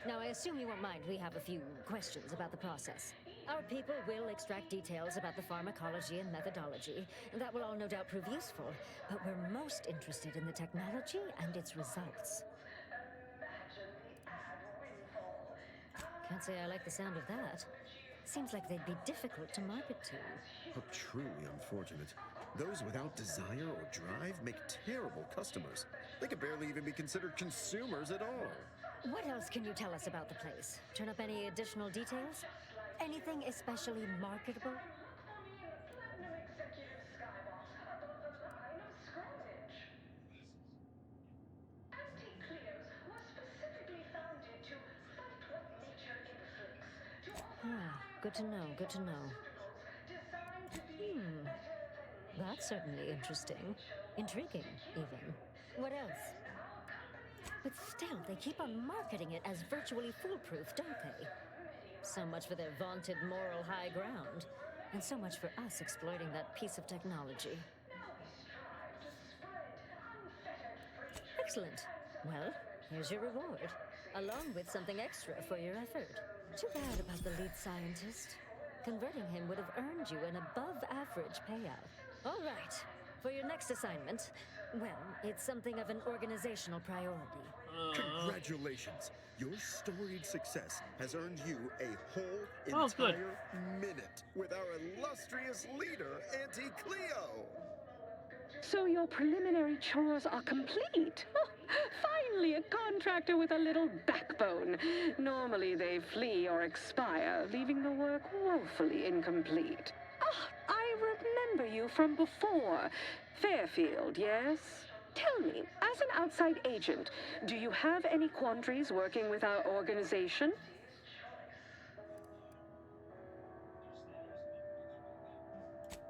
Now, I assume you won't mind we have a few questions about the process. Our people will extract details about the pharmacology and methodology. That will all no doubt prove useful, but we're most interested in the technology and its results. Can't say I like the sound of that. Seems like they'd be difficult to market to. How truly unfortunate. Those without desire or drive make terrible customers. They could barely even be considered consumers at all. What else can you tell us about the place? Turn up any additional details? Anything especially marketable? Auntie Cleo's was specifically founded to fight what nature inflicts, to offer Good to know, good to know. designed to be That's certainly interesting. Intriguing, even. What else? But still, they keep on marketing it as virtually foolproof, don't they? So much for their vaunted moral high ground, and so much for us exploiting that piece of technology. Excellent. Well, here's your reward, along with something extra for your effort. Too bad about the lead scientist. Converting him would have earned you an above-average payout. All right. For your next assignment, well, it's something of an organizational priority. Congratulations. Your storied success has earned you a whole entire minute with our illustrious leader, Auntie Cleo. So your preliminary chores are complete. Oh, finally, a contractor with a little backbone. Normally they flee or expire, leaving the work woefully incomplete. Ah, I remember you from before. Fairfield, yes? Tell me, as an outside agent, do you have any quandaries working with our organization?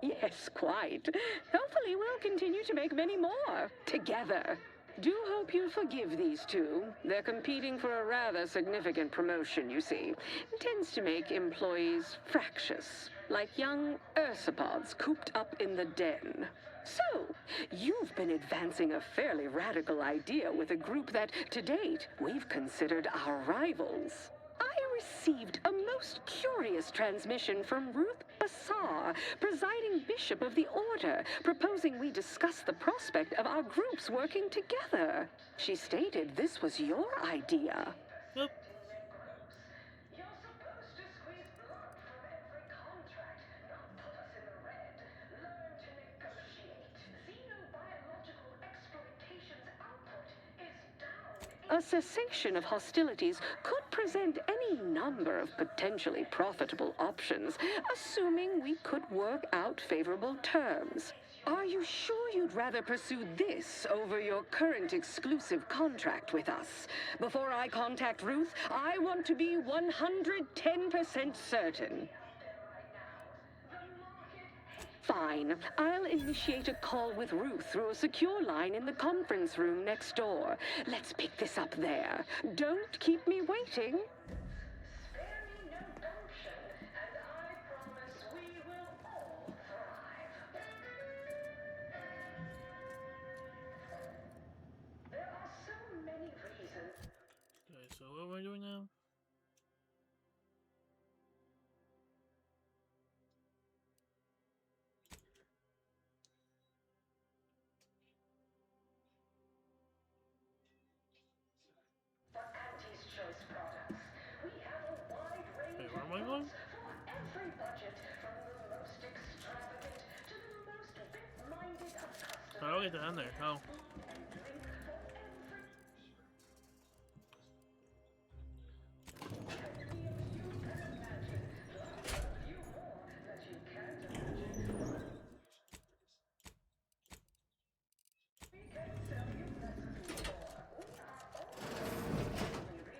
Yes, quite. Hopefully we'll continue to make many more, together. Do hope you forgive these two. They're competing for a rather significant promotion, you see. It tends to make employees fractious, like young ursopods cooped up in the den. So, you've been advancing a fairly radical idea with a group that, to date, we've considered our rivals. I received a most curious transmission from Ruth Basar, presiding bishop of the Order, proposing we discuss the prospect of our groups working together. She stated this was your idea. Yep. A cessation of hostilities could present any number of potentially profitable options, assuming we could work out favorable terms. Are you sure you'd rather pursue this over your current exclusive contract with us? Before I contact Ruth, I want to be 110% certain. Fine. I'll initiate a call with Ruth through a secure line in the conference room next door. Let's pick this up there. Don't keep me waiting. I doing now? For Auntie's Choice products, we have a wide range Wait, where of am I going? goods for every budget, from the most extravagant to the most bit-minded of customers. I don't get to end there. Oh.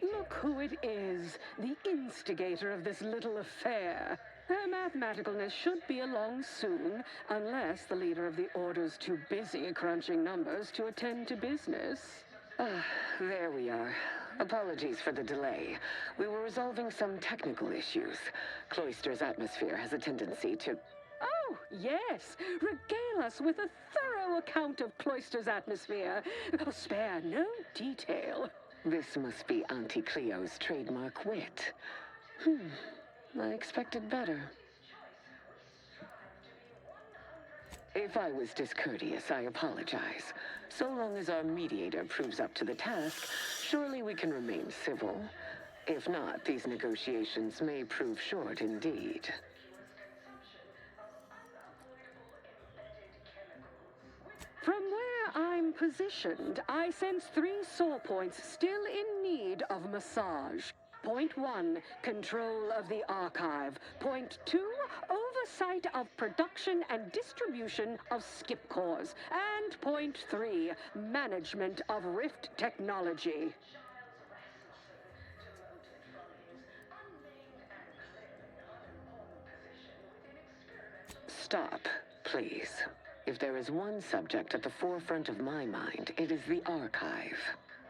Look who it is, the instigator of this little affair. Her mathematicalness should be along soon, unless the leader of the Order's too busy crunching numbers to attend to business. There we are. Apologies for the delay. We were resolving some technical issues. Cloister's atmosphere has a tendency to... Oh, yes. Regale us with a thorough account of Cloister's atmosphere. Spare no detail. This must be Auntie Cleo's trademark wit. I expected better. If I was discourteous, I apologize. So long as our mediator proves up to the task, surely we can remain civil. If not, these negotiations may prove short indeed. From where I'm positioned, I sense 3 sore points still in need of massage. Point 1, control of the archive. Point 2, oversight of production and distribution of skip cores. And point 3, management of Rift technology. Stop, please. If there is one subject at the forefront of my mind, it is the archive.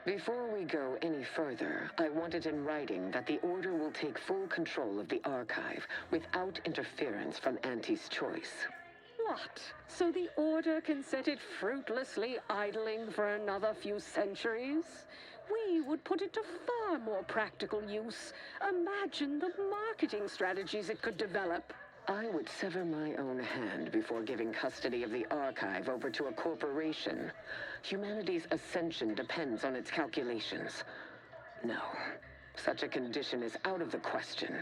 Before we go any further, I want it in writing that the Order will take full control of the archive without interference from Auntie's Choice. What? So the Order can set it fruitlessly idling for another few centuries? We would put it to far more practical use. Imagine the marketing strategies it could develop. I would sever my own hand before giving custody of the archive over to a corporation. Humanity's ascension depends on its calculations. No, such a condition is out of the question.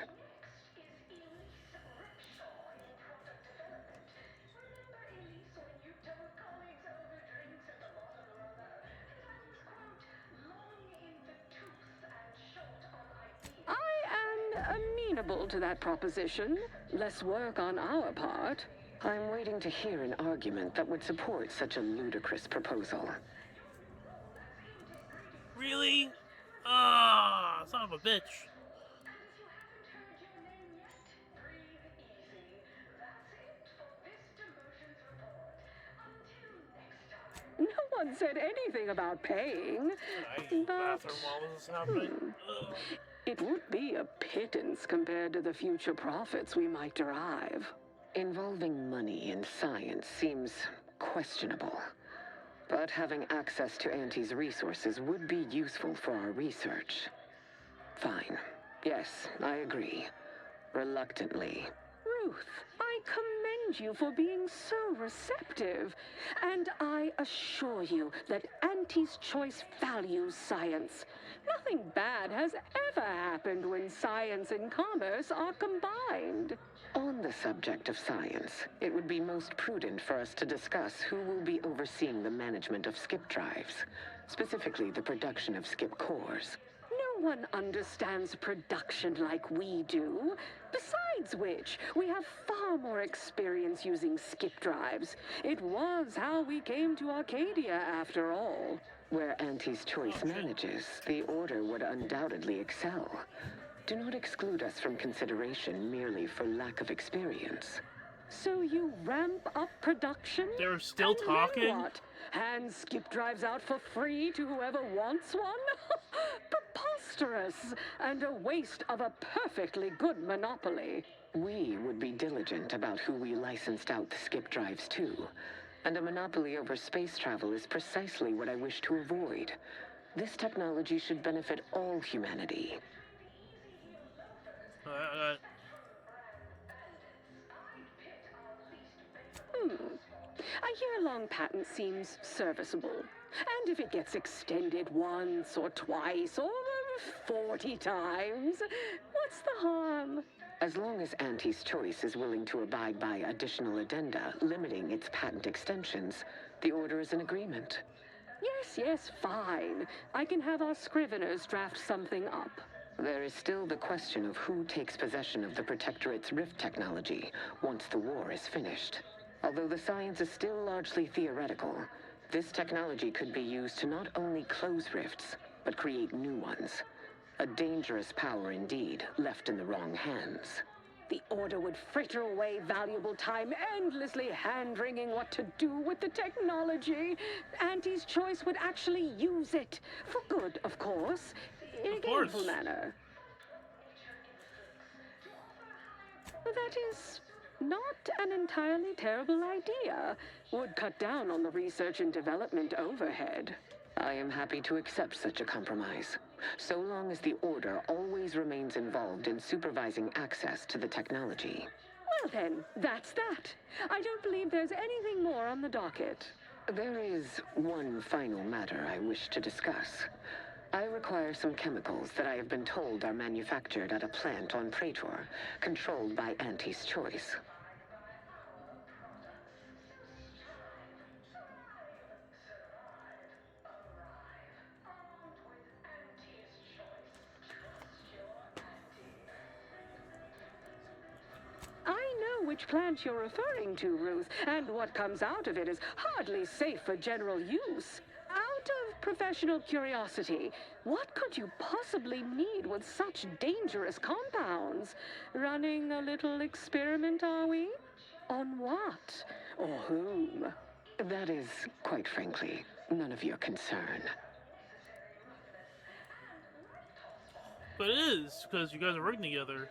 I am amenable to that proposition. Less work on our part. I'm waiting to hear an argument that would support such a ludicrous proposal. Really? Ah, son of a bitch. No one said anything about paying. But it would be a pittance compared to the future profits we might derive. Involving money in science seems questionable. But having access to Auntie's resources would be useful for our research. Fine. Yes, I agree. Reluctantly. Ruth, I commend you for being so receptive. And I assure you that Auntie's Choice values science. Nothing bad has ever happened when science and commerce are combined. On the subject of science, it would be most prudent for us to discuss who will be overseeing the management of skip drives, specifically the production of skip cores. No one understands production like we do. Besides which, we have far more experience using skip drives. It was how we came to Arcadia, after all. Where Auntie's Choice manages, the Order would undoubtedly excel. Do not exclude us from consideration merely for lack of experience. So you ramp up production? They're still and talking? Then what? Hand skip drives out for free to whoever wants one? Preposterous! And a waste of a perfectly good monopoly. We would be diligent about who we licensed out the skip drives to. And a monopoly over space travel is precisely what I wish to avoid. This technology should benefit all humanity. Alright, A year-long patent seems serviceable. And if it gets extended once or twice or 40 times, what's the harm? As long as Auntie's Choice is willing to abide by additional addenda limiting its patent extensions, the Order is in agreement. Yes, fine. I can have our scriveners draft something up. There is still the question of who takes possession of the Protectorate's rift technology once the war is finished. Although the science is still largely theoretical, this technology could be used to not only close rifts, but create new ones. A dangerous power indeed, left in the wrong hands. The Order would fritter away valuable time endlessly hand-wringing what to do with the technology. Auntie's Choice would actually use it. For good, of course. In a gainful manner. That is not an entirely terrible idea. Would cut down on the research and development overhead. I am happy to accept such a compromise, so long as the Order always remains involved in supervising access to the technology. Well then, that's that. I don't believe there's anything more on the docket. There is one final matter I wish to discuss. I require some chemicals that I have been told are manufactured at a plant on Praetor, controlled by Auntie's Choice. I know which plant you're referring to, Ruth, and what comes out of it is hardly safe for general use. Out of professional curiosity, what could you possibly need with such dangerous compounds? Running a little experiment, are we? On what? Or whom? That is, quite frankly, none of your concern. But it is, because you guys are working together.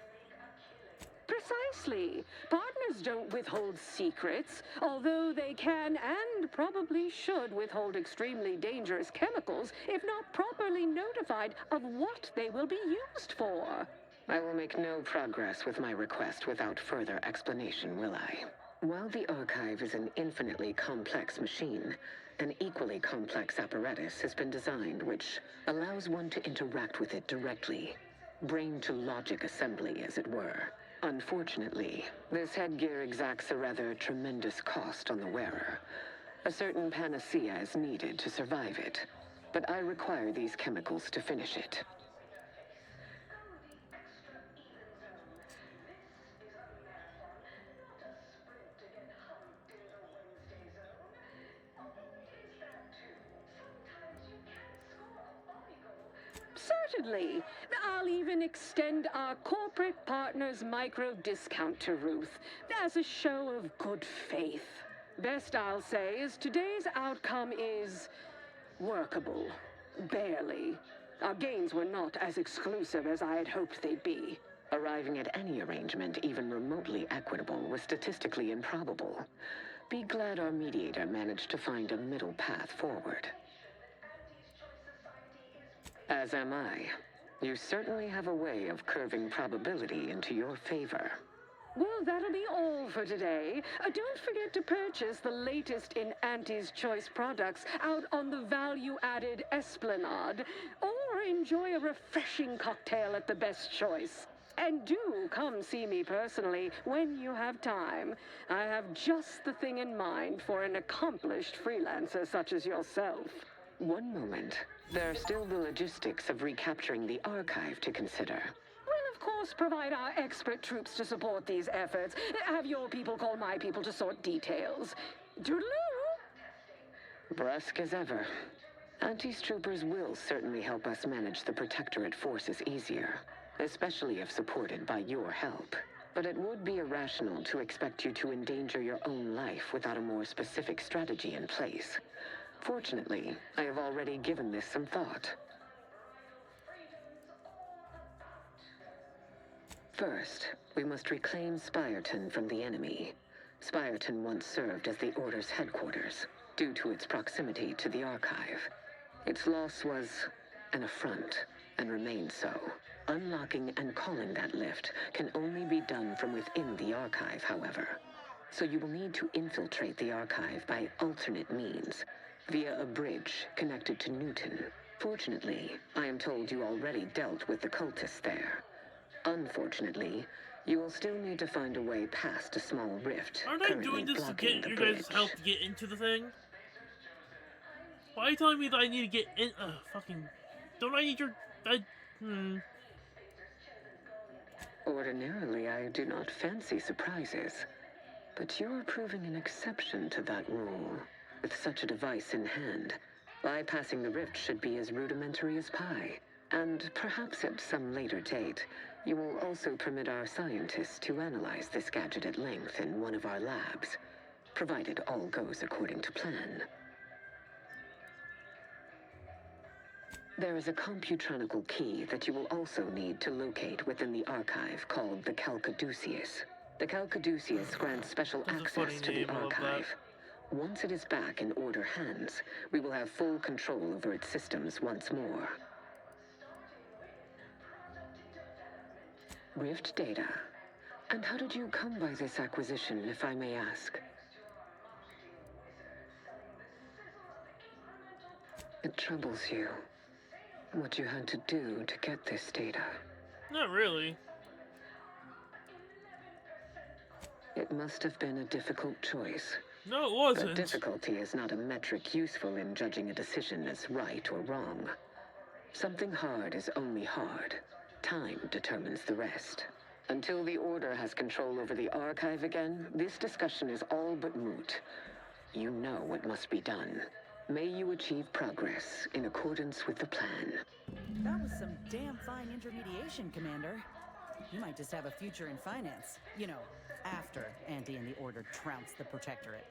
Precisely. Partners don't withhold secrets, although they can and probably should withhold extremely dangerous chemicals if not properly notified of what they will be used for. I will make no progress with my request without further explanation, will I? While the Archive is an infinitely complex machine, an equally complex apparatus has been designed which allows one to interact with it directly. Brain-to-logic assembly, as it were. Unfortunately, this headgear exacts a rather tremendous cost on the wearer. A certain panacea is needed to survive it, but I require these chemicals to finish it. Certainly. I'll even extend our corporate partner's micro discount to Ruth as a show of good faith. Best I'll say is today's outcome is workable. Barely. Our gains were not as exclusive as I had hoped they'd be. Arriving at any arrangement even remotely equitable was statistically improbable. Be glad our mediator managed to find a middle path forward. As am I. You certainly have a way of curving probability into your favor. Well, that'll be all for today. Don't forget to purchase the latest in Auntie's Choice products out on the value-added Esplanade, or enjoy a refreshing cocktail at the Best Choice. And do come see me personally when you have time. I have just the thing in mind for an accomplished freelancer such as yourself. One moment. There are still the logistics of recapturing the Archive to consider. We'll of course provide our expert troops to support these efforts. Have your people call my people to sort details. Toodaloo! Brusque as ever. Auntie's troopers will certainly help us manage the Protectorate forces easier, especially if supported by your help. But it would be irrational to expect you to endanger your own life without a more specific strategy in place. Fortunately, I have already given this some thought. First, we must reclaim Spireton from the enemy. Spireton once served as the Order's headquarters, due to its proximity to the Archive. Its loss was an affront, and remains so. Unlocking and calling that lift can only be done from within the archive, however. So you will need to infiltrate the archive by alternate means, via a bridge connected to Newton. Fortunately, I am told you already dealt with the cultists there. Unfortunately, you will still need to find a way past a small rift. Aren't I doing this to get your guys' help to get into the thing? Why are you telling me that I need to get in? Fucking. Don't I need your. Ordinarily, I do not fancy surprises. But you're proving an exception to that rule. With such a device in hand, bypassing the rift should be as rudimentary as pie. And perhaps at some later date, you will also permit our scientists to analyze this gadget at length in one of our labs, provided all goes according to plan. There is a computronical key that you will also need to locate within the archive called the Calcaduceus. The Calcaduceus grants special access to the archive. Once it is back in Order hands, we will have full control over its systems once more. Rift data. And how did you come by this acquisition, if I may ask? It troubles you. What you had to do to get this data. Not really. It must have been a difficult choice. No, it wasn't. But difficulty is not a metric useful in judging a decision as right or wrong. Something hard is only hard. Time determines the rest. Until the Order has control over the archive again, this discussion is all but moot. You know what must be done. May you achieve progress in accordance with the plan. That was some damn fine intermediation, Commander. You might just have a future in finance. You know, after Auntie and the Order trounce the Protectorate.